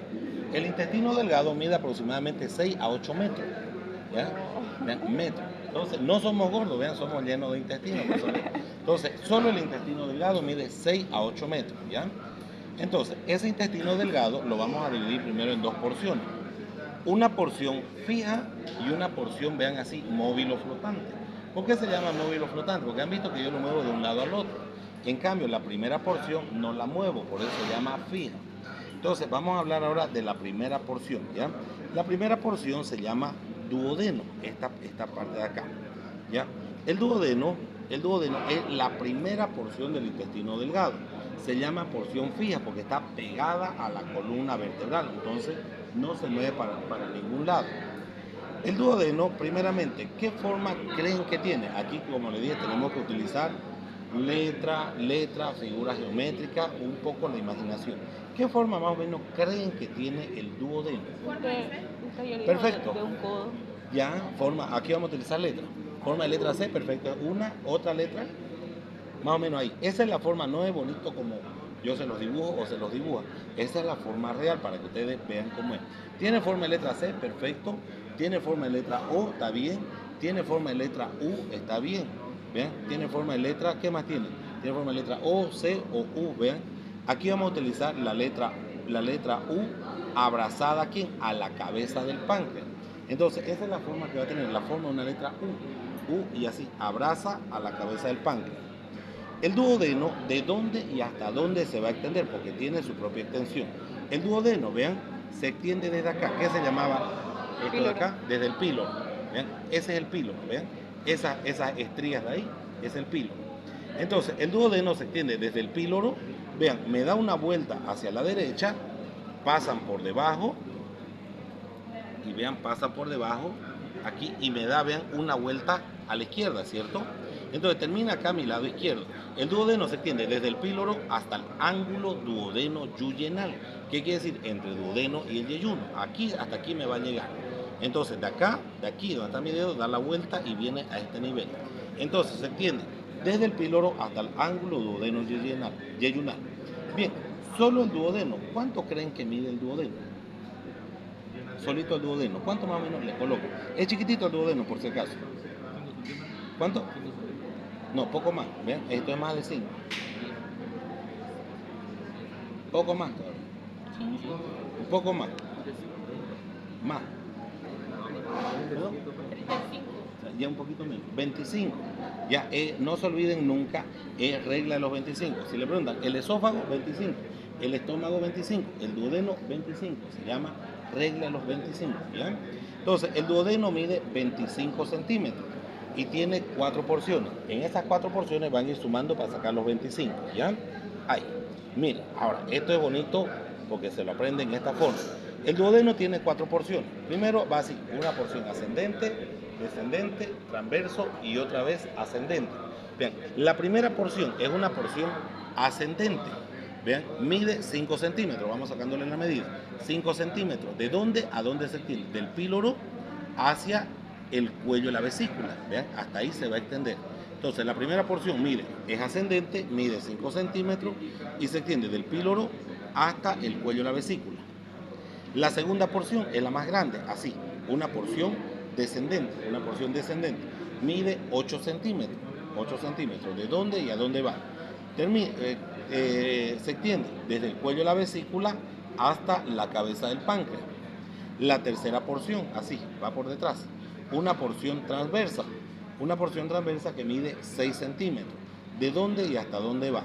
El intestino delgado mide aproximadamente 6 a 8 metros. ¿Ya? Vean, metros. Entonces, no somos gordos, vean, somos llenos de intestino. Entonces, solo el intestino delgado mide 6 a 8 metros. ¿Ya? Entonces, ese intestino delgado lo vamos a dividir primero en dos porciones. Una porción fija y una porción, vean así, móvil o flotante. ¿Por qué se llama móvil o flotante? Porque han visto que yo lo muevo de un lado al otro. En cambio, la primera porción no la muevo, por eso se llama fija. Entonces, vamos a hablar ahora de la primera porción, ¿ya? La primera porción se llama duodeno, esta parte de acá, ¿ya? El duodeno es la primera porción del intestino delgado. Se llama porción fija porque está pegada a la columna vertebral, entonces no se mueve para ningún lado. El duodeno, primeramente, ¿qué forma creen que tiene? Aquí, como les dije, tenemos que utilizar letra, figuras geométricas, un poco la imaginación. ¿Qué forma más o menos creen que tiene el duodeno? Usted ya dijo Perfecto. de un codo. Ya, aquí vamos a utilizar letra. Forma de letra C, perfecto. Otra letra, más o menos ahí. Esa es la forma, no es bonito como yo se los dibujo o se los dibuja. Esa es la forma real para que ustedes vean cómo es. Tiene forma de letra C, perfecto. Tiene forma de letra O, está bien. Tiene forma de letra U, está bien. Vean, tiene forma de letra, ¿qué más tiene? Tiene forma de letra O, C o U, vean. Aquí vamos a utilizar la letra U abrazada ¿a quién? A la cabeza del páncreas. Entonces, esa es la forma que va a tener, la forma de una letra U y así, abraza a la cabeza del páncreas. El duodeno, ¿de dónde y hasta dónde se va a extender? Porque tiene su propia extensión. El duodeno, vean, se extiende desde acá. ¿Qué se llamaba esto de acá? Desde el píloro. Vean, ese es el píloro, vean. Esas estrías de ahí es el píloro. Entonces, el duodeno se extiende desde el píloro. Vean, me da una vuelta hacia la derecha, pasan por debajo, y vean, pasan por debajo, aquí, y me da, vean, una vuelta a la izquierda, ¿cierto? Entonces termina acá a mi lado izquierdo. El duodeno se extiende desde el píloro hasta el ángulo duodeno-yuyinal. ¿Qué quiere decir? Entre el duodeno y el yeyuno. Aquí, hasta aquí me va a llegar. Entonces, de aquí donde está mi dedo, da la vuelta y viene a este nivel. Entonces, se extiende desde el píloro hasta el ángulo duodeno-yeyunal. Bien, solo el duodeno. ¿Cuánto creen que mide el duodeno? Solito el duodeno. ¿Cuánto más o menos le coloco? Es chiquitito el duodeno, por si acaso. ¿Cuánto? No, poco más. Vean, esto es más de 5. Poco más todavía. Un poco más. Más. ¿Perdón? 35. Ya un poquito menos. 25. Ya, no se olviden nunca, es regla de los 25. Si le preguntan, el esófago, 25. El estómago, 25. El duodeno, 25. Se llama regla de los 25. ¿Ya? Entonces, el duodeno mide 25 centímetros y tiene 4 porciones. En esas 4 porciones van a ir sumando para sacar los 25. ¿Ya? Ahí. Miren, ahora, esto es bonito porque se lo aprenden en esta forma. El duodeno tiene 4 porciones. Primero va así, una porción ascendente, descendente, transverso y otra vez ascendente. Vean, la primera porción es una porción ascendente. Vean, mide 5 centímetros, vamos sacándole la medida. 5 centímetros. ¿De dónde a dónde se extiende? Del píloro hacia el cuello de la vesícula. Vean, hasta ahí se va a extender. Entonces, la primera porción es ascendente, mide 5 centímetros y se extiende del píloro hasta el cuello de la vesícula. La segunda porción es la más grande, así, una porción descendente, mide 8 centímetros. 8 centímetros. ¿De dónde y a dónde va? Se extiende desde el cuello de la vesícula hasta la cabeza del páncreas. La tercera porción, así, va por detrás. Una porción transversa que mide 6 centímetros. ¿De dónde y hasta dónde va?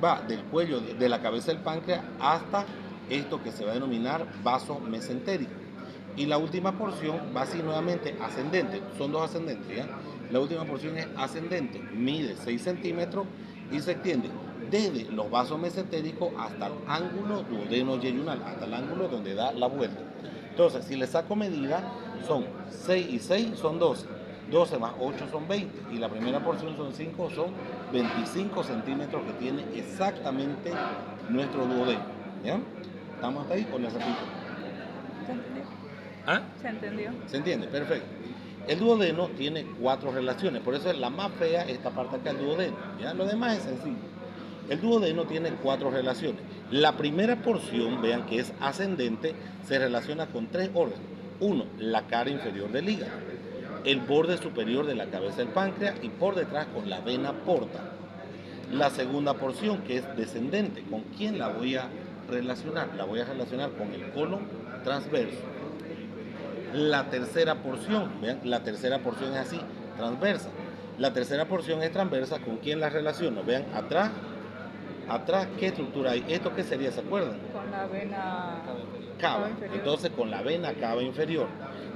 Va del cuello de la cabeza del páncreas hasta esto que se va a denominar vaso mesentérico. Y la última porción va así nuevamente ascendente, son dos ascendentes, ¿ya? La última porción es ascendente, mide 6 centímetros y se extiende desde los vasos mesentéricos hasta el ángulo duodeno-yeyunal, hasta el ángulo donde da la vuelta. Entonces, si le saco medida, son 6 y 6 son 12, 12 más 8 son 20 y la primera porción son 5, son 25 centímetros que tiene exactamente nuestro duodeno, ¿ya? ¿Estamos hasta ahí o les repito? ¿Se entendió? ¿Ah? ¿Se entendió? ¿Se entiende? Perfecto. El duodeno tiene 4 relaciones, por eso es la más fea esta parte acá, el duodeno. ¿Ya? Lo demás es sencillo. El duodeno tiene 4 relaciones. La primera porción, vean que es ascendente, se relaciona con 3 órganos. Uno, la cara inferior del hígado, el borde superior de la cabeza del páncreas y por detrás con la vena porta. La segunda porción, que es descendente, ¿con quién la voy a relacionar? La voy a relacionar con el colon transverso. La tercera porción, vean, la tercera porción es así, transversa. La tercera porción es transversa, ¿con quién la relaciono? Vean, atrás, ¿qué estructura hay? ¿Esto qué sería? ¿Se acuerdan? Con la vena Cava. inferior. Entonces con la vena cava inferior.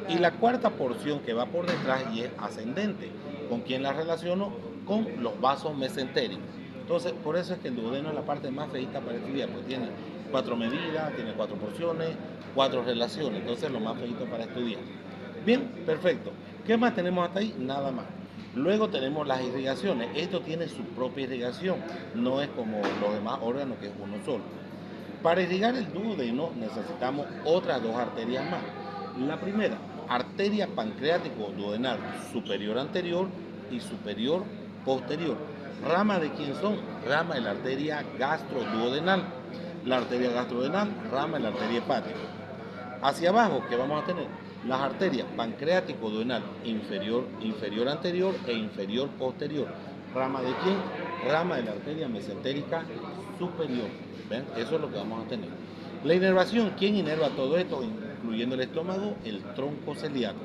Y la cuarta porción que va por detrás y es ascendente, ¿con quién la relaciono? Con los vasos mesentéricos. Entonces, por eso es que el duodeno es la parte más feita para estudiar, pues tiene 4 medidas, tiene 4 porciones, 4 relaciones, entonces lo más feito para estudiar. Bien, perfecto. ¿Qué más tenemos hasta ahí? Nada más. Luego tenemos las irrigaciones. Esto tiene su propia irrigación, no es como los demás órganos que es uno solo. Para irrigar el duodeno necesitamos otras 2 arterias más. La primera, arteria pancreático-duodenal superior anterior y superior posterior. ¿Rama de quién son? Rama de la arteria gastroduodenal. La arteria gastroduodenal, rama de la arteria hepática. Hacia abajo, ¿qué vamos a tener? Las arterias pancreático-duodenal inferior anterior e inferior posterior. ¿Rama de quién? Rama de la arteria mesentérica superior. ¿Ven? Eso es lo que vamos a tener. La inervación, ¿quién inerva todo esto? Incluyendo el estómago, el tronco celíaco.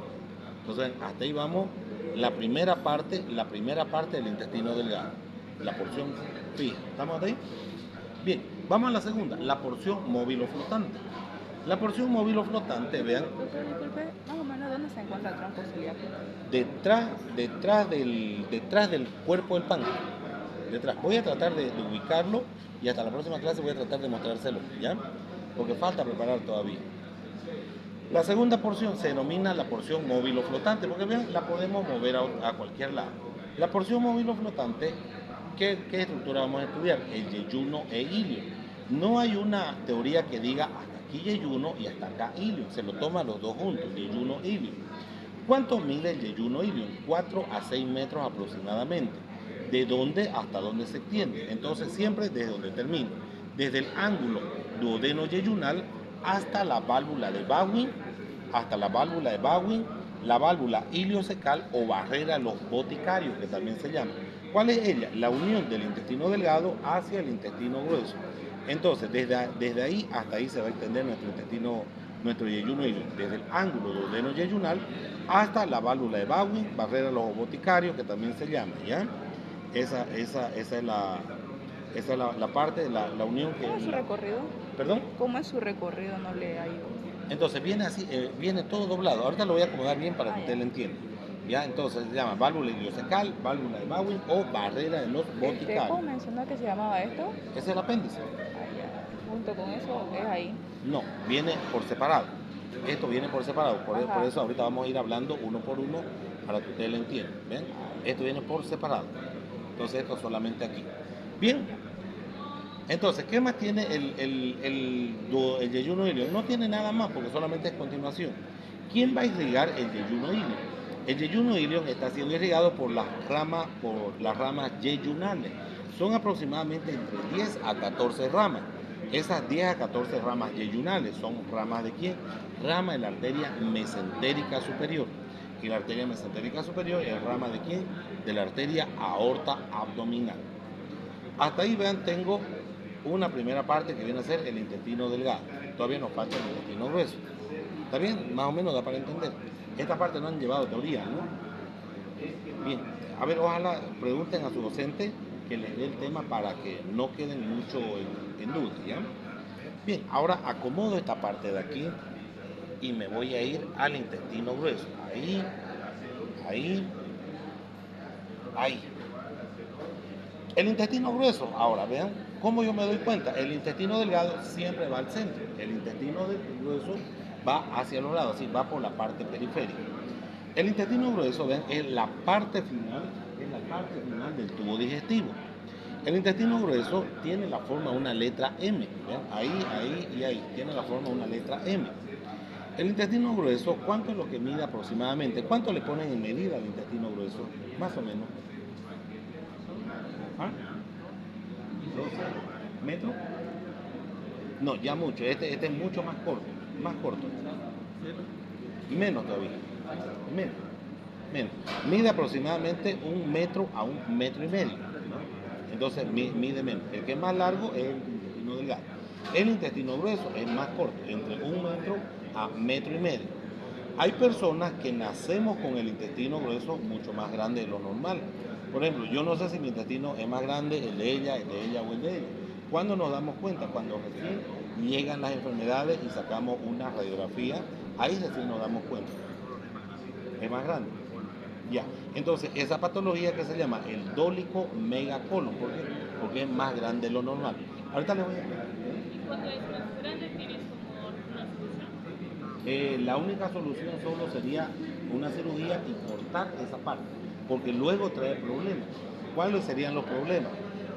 Entonces, hasta ahí vamos. La primera parte del intestino delgado. La porción fija. ¿Estamos hasta ahí? Bien, vamos a la segunda, la porción móvil o flotante. La porción móvil o flotante, vean, Doctor, disculpe, más o menos dónde se encuentra el tronco celíaco. detrás del cuerpo del páncreas. Detrás. Voy a tratar de ubicarlo y hasta la próxima clase voy a tratar de mostrárselo, ¿ya? Porque falta preparar todavía. La segunda porción se denomina la porción móvil o flotante, porque vean, la podemos mover a cualquier lado. La porción móvil o flotante, ¿qué estructura vamos a estudiar? El yeyuno e ilio. No hay una teoría que diga hasta aquí yeyuno y hasta acá ilio. Se lo toman los dos juntos, yeyuno e ilio. ¿Cuánto mide el yeyuno ilio? 4 a 6 metros aproximadamente. ¿De dónde hasta dónde se extiende? Entonces siempre desde donde termina. Desde el ángulo duodeno-yeyunal hasta la válvula de Bowing, la válvula iliocecal o barrera de los boticarios, que también se llama. ¿Cuál es ella? La unión del intestino delgado hacia el intestino grueso. Entonces, desde ahí hasta ahí se va a extender nuestro yeyuno ilio, desde el ángulo duodeno-yeyunal hasta la válvula de Bowing, barrera de los boticarios, que también se llama, ¿ya? Esa es la parte, la unión que... ¿Cómo es su recorrido? ¿Perdón? ¿Cómo es su recorrido? No le ha ido. Entonces viene así, viene todo doblado. Ahorita lo voy a acomodar bien para que usted lo entienda. ¿Ya? Entonces se llama válvula iliocecal, válvula de Bowing o barrera de los boticarios. ¿Cómo mencionó que se llamaba esto? Ese es el apéndice. Junto con eso es ahí. No, viene por separado. Esto viene por separado. Por eso ahorita vamos a ir hablando uno por uno para que ustedes lo entiendan. ¿Ven? Esto viene por separado. Entonces esto solamente aquí. Bien. Entonces, ¿qué más tiene el yeyuno ilio? No tiene nada más porque solamente es continuación. ¿Quién va a irrigar el yeyuno ilio? El yeyuno ilio está siendo irrigado por las ramas yeyunales. Son aproximadamente entre 10 a 14 ramas. Esas 10 a 14 ramas yeyunales son ramas de quién? Rama de la arteria mesentérica superior. Y la arteria mesentérica superior es rama de quién? De la arteria aorta abdominal. Hasta ahí, vean, tengo una primera parte que viene a ser el intestino delgado. Todavía nos falta el intestino grueso. ¿Está bien? Más o menos da para entender. Esta parte no han llevado teoría, ¿no? Bien. A ver, ojalá pregunten a su docente que les dé el tema para que no queden mucho en duda, ¿ya? Bien, ahora acomodo esta parte de aquí y me voy a ir al intestino grueso. Ahí. El intestino grueso, ahora vean cómo yo me doy cuenta. El intestino delgado siempre va al centro. El intestino grueso va hacia los lados, así va por la parte periférica. El intestino grueso, vean, es la parte final del tubo digestivo. El intestino grueso tiene la forma de una letra M. ¿Ven? Ahí y ahí tiene la forma de una letra M. El intestino grueso, ¿cuánto es lo que mide aproximadamente? ¿Cuánto le ponen en medida al intestino grueso? Más o menos. ¿Ah? ¿12 metros? No, ya mucho. Este es mucho más corto. Más corto. Menos todavía. Menos. Menos. Mide aproximadamente 1 metro a 1,5 metros. ¿No? Entonces mide menos. El que es más largo es el intestino delgado. El intestino grueso es más corto, entre 1 metro a 1,5 metros. Hay personas que nacemos con el intestino grueso mucho más grande de lo normal. Por ejemplo, yo no sé si mi intestino es más grande, el de ella o el de ella. ¿Cuándo nos damos cuenta? Cuando recién llegan las enfermedades y sacamos una radiografía, ahí recién nos damos cuenta. Es más grande. Ya. Entonces, esa patología que se llama el dólico megacolon, ¿por qué? Porque es más grande de lo normal. Ahorita les voy a explicar. Cuando es más grande, tienes como una solución. La única solución solo sería una cirugía y cortar esa parte, porque luego trae problemas. ¿Cuáles serían los problemas?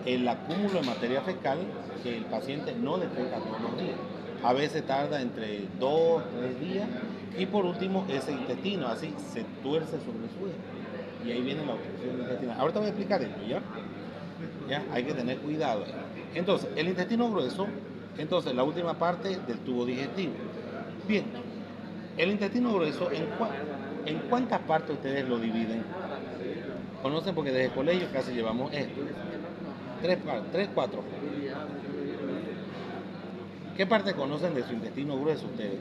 El acúmulo de materia fecal que el paciente no defeca todos los días. A veces tarda entre 2, 3 días. Y por último, ese intestino así se tuerce sobre su eje. Y ahí viene la obstrucción intestinal. Ahorita voy a explicar esto, ¿ya? Ya, hay que tener cuidado. Entonces, el intestino grueso, entonces la última parte del tubo digestivo. Bien, el intestino grueso, ¿en cuántas partes ustedes lo dividen? Conocen porque desde el colegio casi llevamos esto. 3, 4. ¿Qué parte conocen de su intestino grueso ustedes?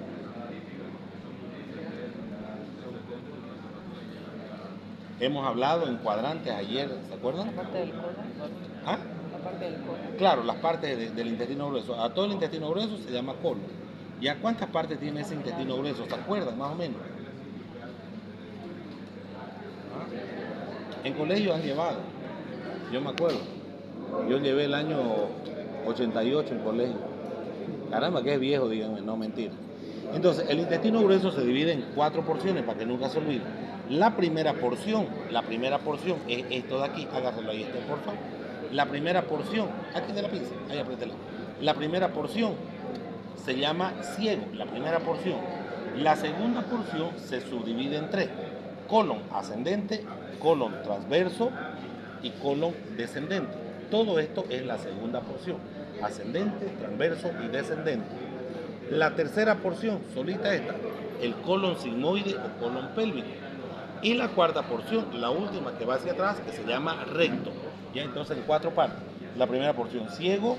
Hemos hablado en cuadrantes ayer, ¿se acuerdan? La parte del colon. ¿Ah? La parte del colon. Claro, las partes del intestino grueso. A todo el intestino grueso se llama colon. ¿Y a cuántas partes tiene ese intestino grueso? ¿Se acuerdan más o menos? ¿Ah? En colegio han llevado. Yo me acuerdo. Yo llevé el año 88 en colegio. Caramba, que es viejo, díganme, no mentira. Entonces, el intestino grueso se divide en 4 porciones para que nunca se olvide. La primera porción es esto de aquí, hágaselo ahí, por favor. La primera porción, aquí de la pinza, ahí apriétela. La primera porción se llama ciego, la primera porción. La segunda porción se subdivide en 3: colon ascendente, colon transverso y colon descendente. Todo esto es la segunda porción, ascendente, transverso y descendente. La tercera porción, solita esta, el colon sigmoide o colon pélvico. Y la cuarta porción, la última que va hacia atrás, que se llama recto. Ya entonces en 4 partes. La primera porción ciego,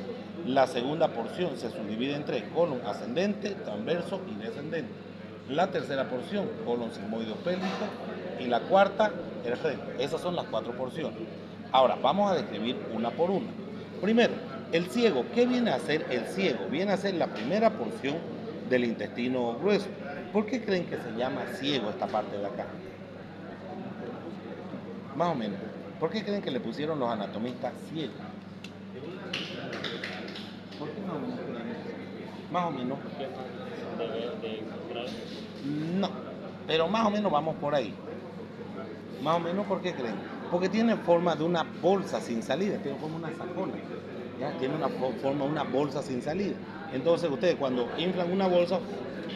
la segunda porción se subdivide en 3: colon ascendente, transverso y descendente. La tercera porción, colon sigmoide o pélvico, y la cuarta, el recto. Esas son las 4 porciones. Ahora, vamos a describir una por una. Primero, el ciego. ¿Qué viene a hacer el ciego? Viene a ser la primera porción del intestino grueso. ¿Por qué creen que se llama ciego esta parte de acá? Más o menos. ¿Por qué creen que le pusieron los anatomistas ciego? ¿Por qué más o menos creen eso? Más o menos. No, pero más o menos vamos por ahí. Más o menos, ¿por qué creen? Porque tiene forma de una bolsa sin salida, tiene forma de una sacola. ¿Ya? Tiene una forma de una bolsa sin salida. Entonces ustedes cuando inflan una bolsa,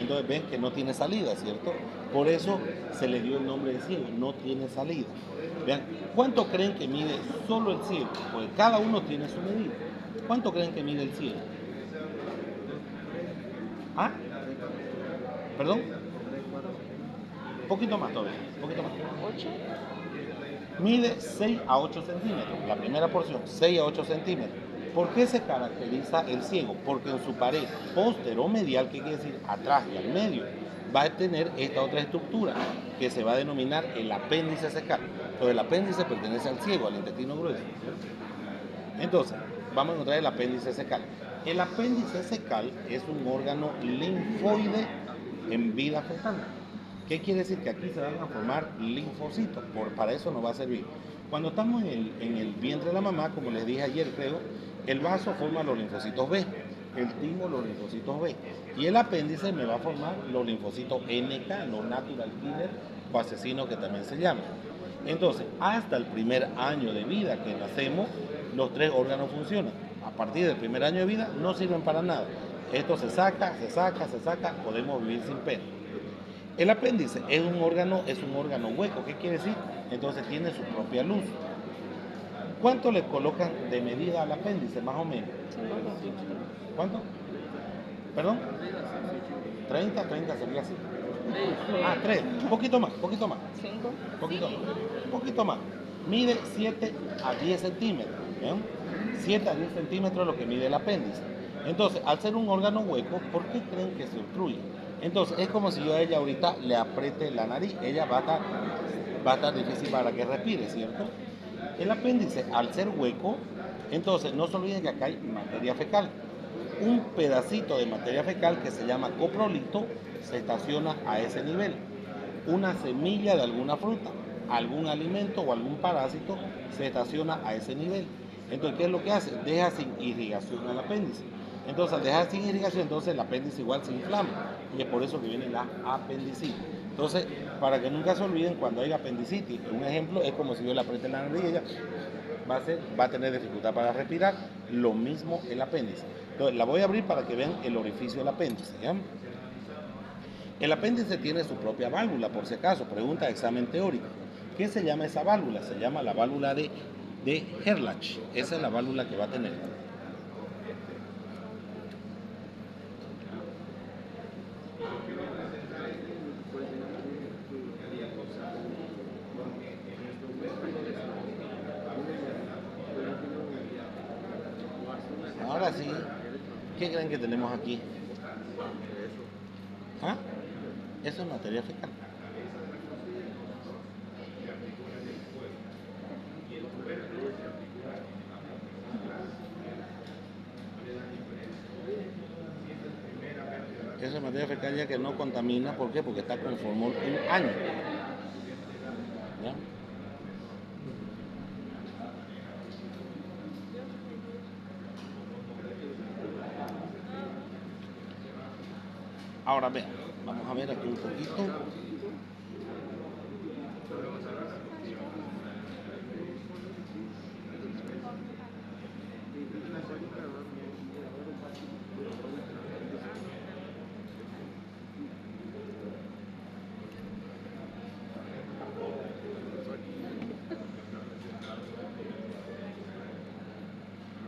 entonces ven que no tiene salida, ¿cierto? Por eso se le dio el nombre de ciego, no tiene salida. Vean, ¿cuánto creen que mide solo el ciego? Pues cada uno tiene su medida. ¿Cuánto creen que mide el ciego? ¿Ah? ¿Perdón? Un poquito más todavía, un poquito más. 8. Mide 6 a 8 centímetros, la primera porción, 6 a 8 centímetros. ¿Por qué se caracteriza el ciego? Porque en su pared posteromedial, ¿qué quiere decir? Atrás y al medio, va a tener esta otra estructura que se va a denominar el apéndice secal. Entonces el apéndice pertenece al ciego, al intestino grueso. Entonces, vamos a encontrar el apéndice secal. El apéndice secal es un órgano linfoide en vida fetal. ¿Qué quiere decir? Que aquí se van a formar linfocitos, para eso nos va a servir. Cuando estamos en el vientre de la mamá, como les dije ayer, creo, el vaso forma los linfocitos B, el timo los linfocitos B, y el apéndice me va a formar los linfocitos NK, los natural killer o asesinos que también se llaman. Entonces, hasta el primer año de vida que nacemos, los 3 órganos funcionan. A partir del primer año de vida no sirven para nada. Esto se saca, podemos vivir sin pena. El apéndice es un órgano hueco. ¿Qué quiere decir? Entonces tiene su propia luz. ¿Cuánto le colocan de medida al apéndice, más o menos? 5 centímetros. ¿Cuánto? ¿Perdón? 30 sería así. 3. Poquito más. 5. Poquito más. Mide 7 a 10 centímetros. ¿Ven? 7 a 10 centímetros es lo que mide el apéndice. Entonces, al ser un órgano hueco, ¿por qué creen que se obstruye? Entonces, es como si yo a ella ahorita le apriete la nariz. Ella va a estar difícil para que respire, ¿cierto? El apéndice, al ser hueco, entonces no se olviden que acá hay materia fecal. Un pedacito de materia fecal que se llama coprolito se estaciona a ese nivel. Una semilla de alguna fruta, algún alimento o algún parásito se estaciona a ese nivel. Entonces, ¿qué es lo que hace? Deja sin irrigación al apéndice. Entonces, al dejar sin irrigación, entonces el apéndice igual se inflama. Y es por eso que viene la apendicitis. Entonces, para que nunca se olviden, cuando hay apendicitis, un ejemplo es como si yo le apriete la nariz y ella va a tener dificultad para respirar. Lo mismo el apéndice. Entonces, la voy a abrir para que vean el orificio del apéndice. ¿Ya? El apéndice tiene su propia válvula, por si acaso. Pregunta de examen teórico. ¿Qué se llama esa válvula? Se llama la válvula de Herlach. Esa es la válvula que va a tener. Ahora sí, ¿qué creen que tenemos aquí? ¿Ah? Eso es materia fecal. Eso es materia fecal ya que no contamina. ¿Por qué? Porque está con formol un año. ¿Ya? Ahora vean, vamos a ver aquí un poquito.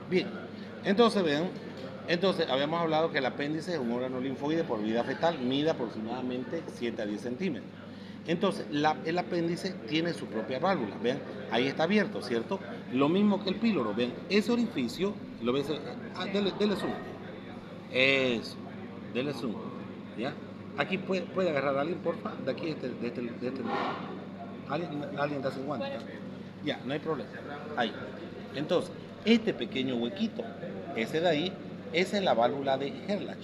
Bien, entonces vean, habíamos hablado que el apéndice es un órgano linfoide por vida fetal, mide aproximadamente 7 a 10 centímetros. Entonces, el apéndice tiene su propia válvula, vean, ahí está abierto, ¿cierto? Lo mismo que el píloro, vean, ese orificio, lo ves, dele zoom. Eso, dele zoom, ¿ya? Aquí puede agarrar a alguien, porfa, de aquí, de este lugar. Alguien da 50. Ya, no hay problema. Ahí. Entonces, este pequeño huequito, ese de ahí, esa es la válvula de Herlach.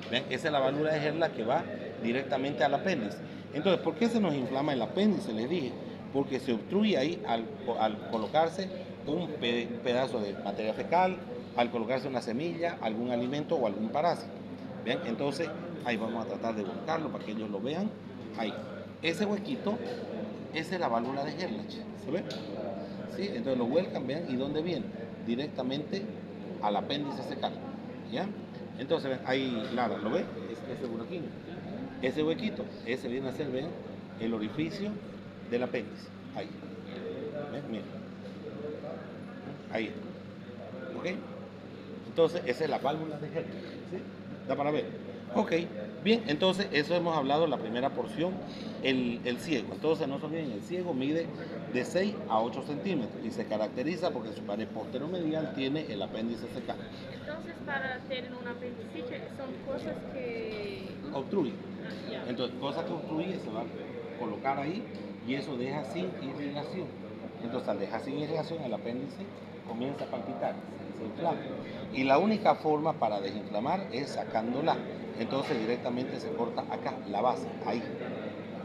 ¿Ven? Esa es la válvula de Herlach que va directamente al apéndice. Entonces, ¿por qué se nos inflama el apéndice? Les dije, porque se obstruye ahí al colocarse un pedazo de materia fecal, al colocarse una semilla, algún alimento o algún parásito. ¿Ven? Entonces, ahí vamos a tratar de buscarlo para que ellos lo vean. Ahí. Ese huequito, esa es la válvula de Herlach. ¿Se ve? ¿Sí? Entonces lo vuelcan, vean, ¿y dónde viene? Directamente al apéndice fecal. ¿Ya? Entonces, ven, ahí, Lara, ¿lo ve? Ese buraquín. Ese huequito, ese viene a ser, ven, el orificio del apéndice. Ahí. ¿Ven? Miren. Ahí. ¿Ok? Entonces, esa es la válvula de Herlach. ¿Sí? ¿Da para ver? Ok. Bien, entonces, eso hemos hablado, la primera porción, el ciego. Entonces, no se olviden, el ciego mide de 6 a 8 centímetros y se caracteriza porque su pared posteromedial tiene el apéndice fecal. Entonces, para tener un apendicitis son cosas que... Obstruye. Ya. Entonces, cosas que obstruye se va a colocar ahí y eso deja sin irrigación. Entonces, al dejar sin irrigación, el apéndice comienza a palpitar, se inflama. Y la única forma para desinflamar es sacándola. Entonces, directamente se corta acá, la base, ahí.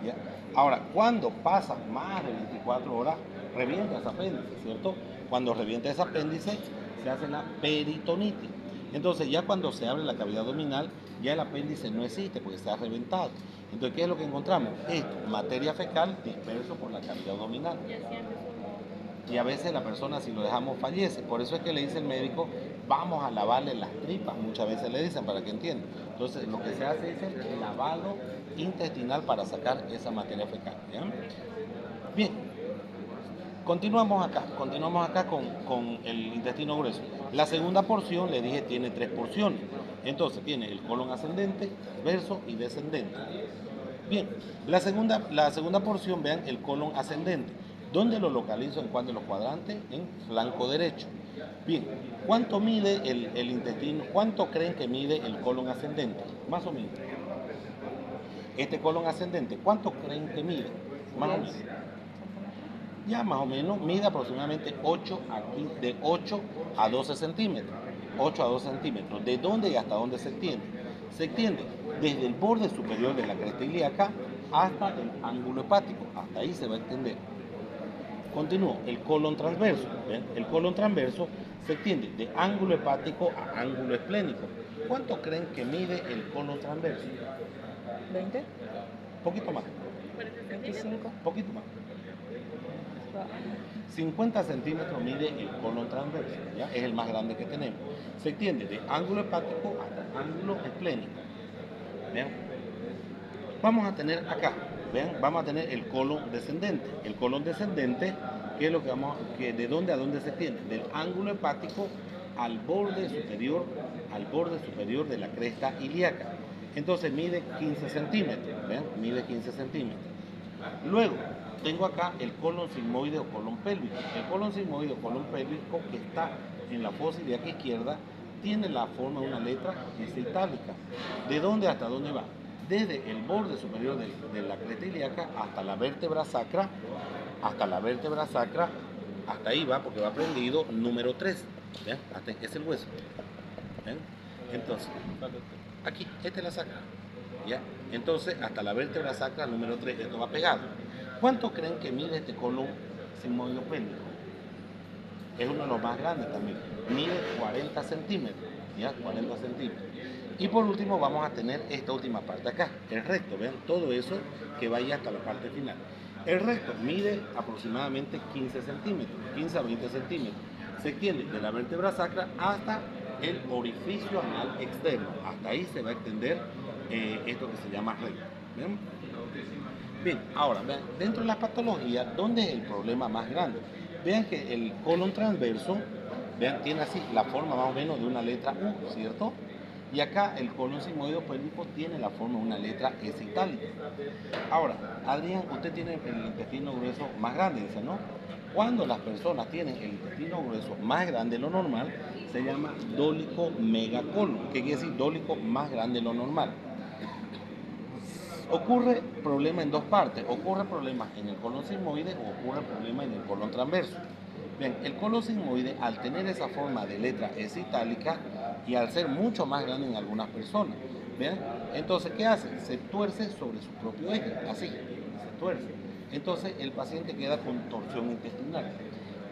¿Ya? Ahora, cuando pasa más de 24 horas, revienta ese apéndice, ¿cierto? Cuando revienta ese apéndice, se hace la peritonitis. Entonces, ya cuando se abre la cavidad abdominal, ya el apéndice no existe porque está reventado. Entonces, ¿qué es lo que encontramos? Esto, materia fecal disperso por la cavidad abdominal. Ya siempre Y a veces la persona, si lo dejamos, fallece. Por eso es que le dice el médico, vamos a lavarle las tripas. Muchas veces le dicen para que entiendan. Entonces, lo que se hace es el lavado intestinal para sacar esa materia fecal. ¿Ya? Bien, continuamos acá con el intestino grueso. La segunda porción, le dije, tiene 3 porciones. Entonces tiene el colon ascendente, transverso y descendente. Bien, la segunda porción, vean, el colon ascendente. ¿Dónde lo localizo en cuál de los cuadrantes? En flanco derecho. Bien, ¿cuánto mide el intestino? ¿Cuánto creen que mide el colon ascendente? Más o menos. Este colon ascendente, ¿cuánto creen que mide? Más o menos. Ya más o menos mide aproximadamente de 8 a 12 centímetros. 8 a 12 centímetros. ¿De dónde y hasta dónde se extiende? Se extiende desde el borde superior de la cresta ilíaca hasta el ángulo hepático. Hasta ahí se va a extender. Continúo, el colon transverso. ¿Ven? El colon transverso se extiende de ángulo hepático a ángulo esplénico. ¿Cuánto creen que mide el colon transverso? 20, Poquito más. 25. Poquito más. 50 centímetros mide el colon transverso, ¿ya? Es el más grande que tenemos. Se extiende de ángulo hepático hasta ángulo esplénico. ¿Vean? Vamos a tener acá, ¿vean? Vamos a tener el colon descendente. El colon descendente, ¿qué es lo que de dónde a dónde se extiende? Del ángulo hepático al borde superior de la cresta ilíaca. Entonces mide 15 centímetros, ¿vean? Mide 15 centímetros. Luego, tengo acá el colon sigmoide o colon pélvico. El colon sigmoide o colon pélvico, que está en la fosa ilíaca izquierda, tiene la forma de una letra S itálica. ¿De dónde hasta dónde va? Desde el borde superior de la cresta ilíaca hasta la vértebra sacra, hasta ahí va, porque va prendido número 3. ¿Ven? Hasta es el hueso. ¿Ven? Entonces, aquí, esta es la sacra. ¿Ya? Entonces, hasta la vértebra sacra número 3, esto va pegado. ¿Cuánto creen que mide este colon sigmoide pélvico? Es uno de los más grandes también. Mide 40 centímetros. ¿Ya? 40 centímetros. Y por último vamos a tener esta última parte acá, el recto. Vean, todo eso que vaya hasta la parte final. El recto mide aproximadamente 15 centímetros, 15 a 20 centímetros. Se extiende de la vértebra sacra hasta el orificio anal externo. Hasta ahí se va a extender esto que se llama recto. ¿Ven? Bien, ahora, vean, dentro de las patologías, ¿dónde es el problema más grande? Vean que el colon transverso, vean, tiene así la forma más o menos de una letra U, ¿cierto? Y acá el colon sigmoide pélvico tiene la forma de una letra S itálica. Ahora, Adrián, usted tiene el intestino grueso más grande, dice, ¿no? Cuando las personas tienen el intestino grueso más grande de lo normal, se llama dólico megacolon. ¿Qué quiere decir dólico más grande de lo normal? Ocurre problema en dos partes. Ocurre problema en el colon sigmoide o ocurre problema en el colon transverso. Bien, el colon sigmoide, al tener esa forma de letra S itálica y al ser mucho más grande en algunas personas, ¿bien? Entonces, ¿qué hace? Se tuerce sobre su propio eje, así, se tuerce. Entonces, el paciente queda con torsión intestinal.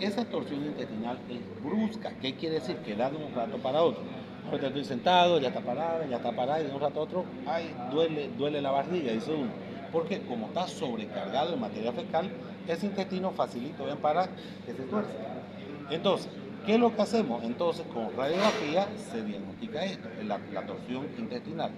Esa torsión intestinal es brusca. ¿Qué quiere decir? Que da de un rato para otro. Ahorita estoy sentado, ya está parada, y de un rato a otro, ay, duele la barriga, dice uno. Porque como está sobrecargado de materia fecal, ese intestino facilito, ven, para que se tuerce. Entonces, ¿qué es lo que hacemos? Entonces, con radiografía se diagnostica esto, la torsión intestinal.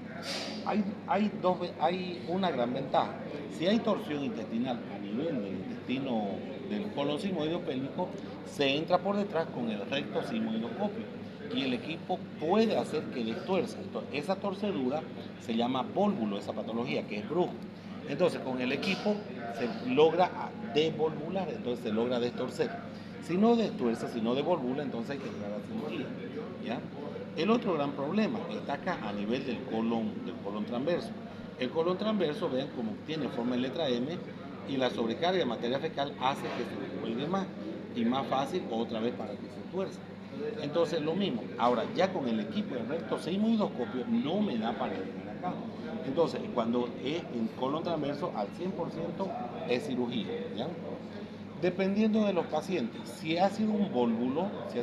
Hay una gran ventaja. Si hay torsión intestinal a nivel del intestino del colon sigmoide pélvico, se entra por detrás con el recto sigmoidoscopio y el equipo puede hacer que destuerza. Entonces, esa torcedura se llama vólvulo, esa patología, que es brujo. Entonces, con el equipo se logra devolvular, entonces se logra destorcer. Si no destuerce, si no devolvula, entonces hay que entrar a cirugía. ¿Ya? El otro gran problema está acá a nivel del colon transverso. El colon transverso, vean como tiene forma de letra M y la sobrecarga de materia fecal hace que se cuelgue más y más fácil otra vez para que se tuerza. Entonces lo mismo. Ahora, ya con el equipo de recto sigmoidoscopio no me da para llegar acá. Entonces, cuando es en colon transverso al 100% es cirugía. ¿Ya? Dependiendo de los pacientes, si ha sido un vólvulo que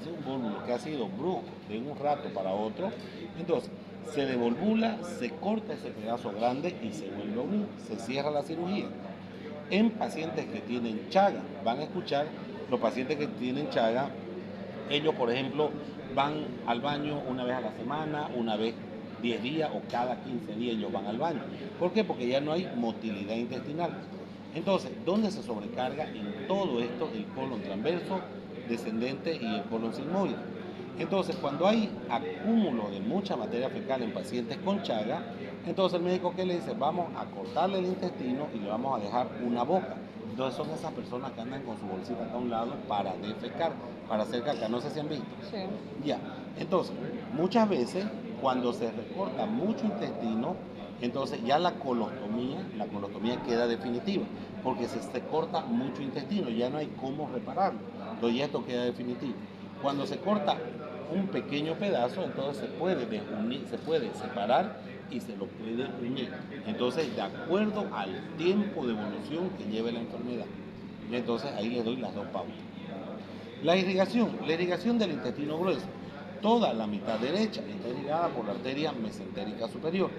ha sido brujo de un rato para otro, entonces se devolvula, se corta ese pedazo grande y se vuelve a unir, se cierra la cirugía. En pacientes que tienen chaga, van a escuchar, los pacientes que tienen chaga, ellos por ejemplo van al baño una vez a la semana, una vez 10 días o cada 15 días ellos van al baño. ¿Por qué? Porque ya no hay motilidad intestinal. Entonces, ¿dónde se sobrecarga en todo esto el colon transverso, descendente y el colon sigmoide? Entonces, cuando hay acúmulo de mucha materia fecal en pacientes con Chagas, entonces el médico que le dice, vamos a cortarle el intestino y le vamos a dejar una boca. Entonces son esas personas que andan con su bolsita acá a un lado para defecar, para hacer caca. No sé si han visto. Sí. Ya. Entonces, muchas veces cuando se recorta mucho intestino, entonces ya la colostomía queda definitiva, porque se corta mucho intestino, ya no hay cómo repararlo. Entonces ya esto queda definitivo. Cuando se corta un pequeño pedazo, entonces se puede desunir, se puede separar y se lo puede unir. Entonces, de acuerdo al tiempo de evolución que lleve la enfermedad. Entonces, ahí le doy las dos pautas. La irrigación del intestino grueso. Toda la mitad derecha está irrigada por la arteria mesentérica superior.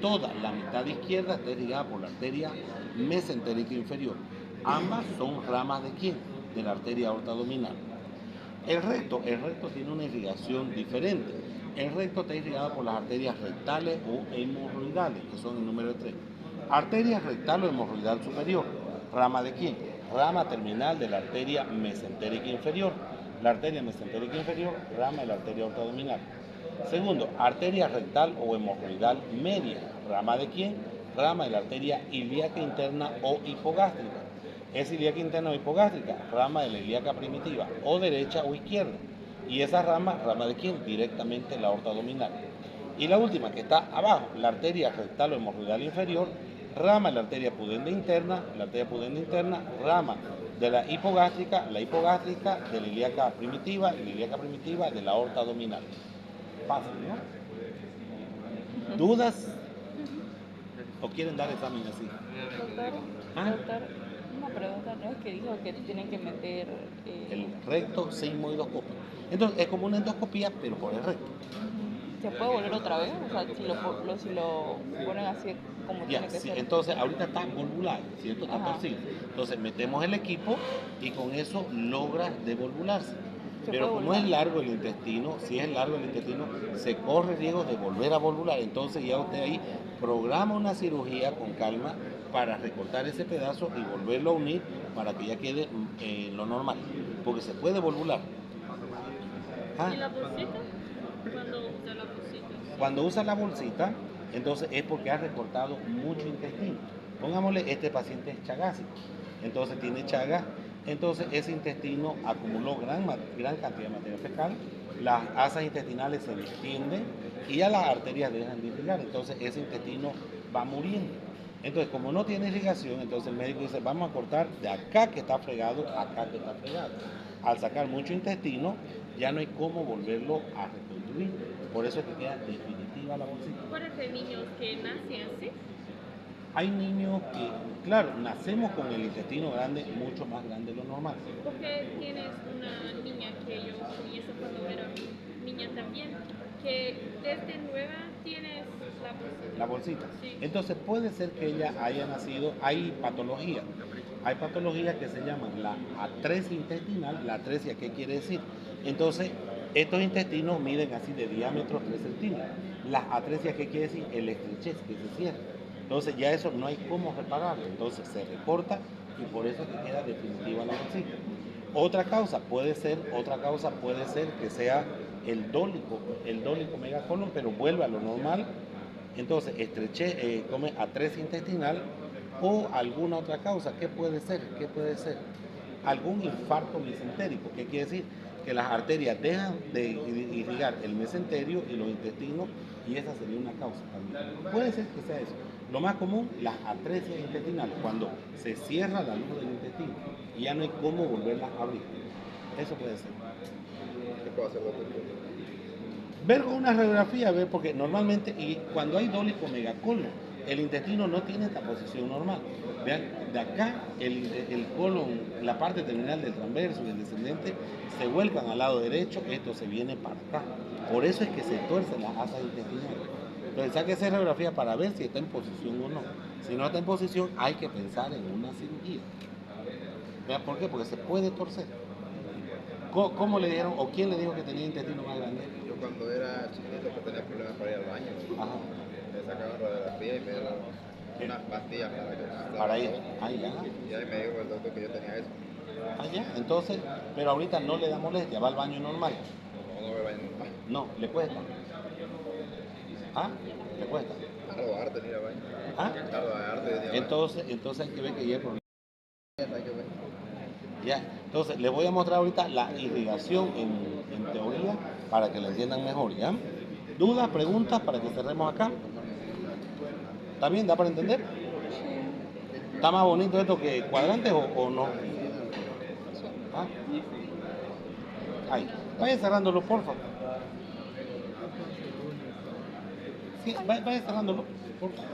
Toda la mitad izquierda está irrigada por la arteria mesentérica inferior. Ambas son ramas ¿de quién? De la arteria aorta abdominal. El recto tiene una irrigación diferente. El recto está irrigado por las arterias rectales o hemorroidales, que son el número 3. Arteria rectal o hemorroidal superior. ¿Rama de quién? Rama terminal de la arteria mesentérica inferior. La arteria mesentérica inferior, rama de la arteria aorta abdominal. Segundo, arteria rectal o hemorroidal media. ¿Rama de quién? Rama de la arteria ilíaca interna o hipogástrica. Es ilíaca interna o hipogástrica, rama de la ilíaca primitiva, o derecha o izquierda. Y esa rama de quién? Directamente la aorta abdominal. Y la última, que está abajo, la arteria rectal o hemorroidal inferior, rama de la arteria pudenda interna, rama de la hipogástrica de la ilíaca primitiva, y la ilíaca primitiva de la aorta abdominal. Fácil, ¿no? ¿Dudas? ¿O quieren dar examen así? Doctor, una pregunta, ¿no es que dijo que tienen que meter El recto sigmoidoscopio. Entonces es como una endoscopía, pero por el recto. ¿Se puede volver otra vez? O sea, si lo ponen así como Ya, tiene que sí, ser. entonces ahorita está volvular, ¿cierto? Está Ajá. torcido. Entonces metemos el equipo y con eso logra devolvularse. Se Pero puede como es volvar. largo el intestino, si es largo el intestino, se corre riesgo de volver a volvular. Entonces ya usted ahí programa una cirugía con calma para recortar ese pedazo y volverlo a unir para que ya quede lo normal. Porque se puede volvular. Ah, ¿Y la bolsita? Cuando usa la bolsita. Cuando usa la bolsita, entonces es porque ha recortado mucho intestino. Pongámosle, este paciente es chagásico, entonces tiene chagas, entonces ese intestino acumuló gran cantidad de materia fecal, las asas intestinales se distienden y ya las arterias dejan de irrigar, entonces ese intestino va muriendo. Entonces, como no tiene irrigación, entonces el médico dice, vamos a cortar de acá que está fregado, a acá que está fregado. Al sacar mucho intestino, ya no hay cómo volverlo a reconstruir. Por eso es que queda definitiva la bolsita. Para que niños que nacen así, Hay niños que, claro, nacemos con el intestino grande, mucho más grande de lo normal. porque tienes una niña que yo vi eso cuando era niña también, que desde nueva tienes la bolsita. La bolsita. Sí. Entonces puede ser que ella haya nacido, hay patologías que se llaman la atresia intestinal. La atresia, ¿qué quiere decir? Entonces, estos intestinos miden así de diámetro 3 centímetros. Las atresias, ¿qué quiere decir? El estrechez, que se cierra. Entonces ya eso no hay cómo repararlo, entonces se recorta y por eso es que queda definitiva la bolsita. Otra causa puede ser que sea el dólico megacolon, pero vuelve a lo normal. Entonces, atresia intestinal o alguna otra causa. ¿Qué puede ser? Algún infarto mesentérico. ¿Qué quiere decir? Que las arterias dejan de irrigar el mesenterio y los intestinos y esa sería una causa también. Puede ser que sea eso. Lo más común, las atresias intestinales, cuando se cierra la luz del intestino y ya no hay cómo volverla a abrir. Eso puede ser. ¿Qué puedo hacer, doctor? Ver con una radiografía, ver, porque normalmente, y cuando hay dólico megacolon, el intestino no tiene esta posición normal. Vean, de acá el colon, la parte terminal del transverso y el descendente se vuelcan al lado derecho, esto se viene para acá. Por eso es que se tuercen las asas intestinales. Entonces, sáquese radiografía para ver si está en posición o no. Si no está en posición, hay que pensar en una cirugía. ¿Vean por qué? Porque se puede torcer. ¿Cómo le dijeron o quién le dijo que tenía intestino más grande? Yo cuando era chiquito que tenía problemas para ir al baño. Ajá. Me sacaban radiografía y me dieron unas pastillas Para ir. Ah, ya. Y ahí me dijo el doctor que yo tenía eso. Ah, ya. Entonces, pero ahorita no le da molestia, va al baño normal. No me baño normal. No, le cuesta. ¿Ah? Le cuesta. Tardo harto en ir al baño. ¿Ah? Tardo harto en ir al baño. Entonces hay que ver que ya hay problema. Hay que ver. Ya. Entonces, les voy a mostrar ahorita la irrigación en teoría para que la entiendan mejor, ¿ya? ¿Dudas, preguntas para que cerremos acá? ¿Está bien? ¿Da para entender? ¿Está más bonito esto que cuadrantes o no? ¿Ah? Ahí. Vaya cerrándolo, por favor. Sí, vaya cerrándolo, por favor.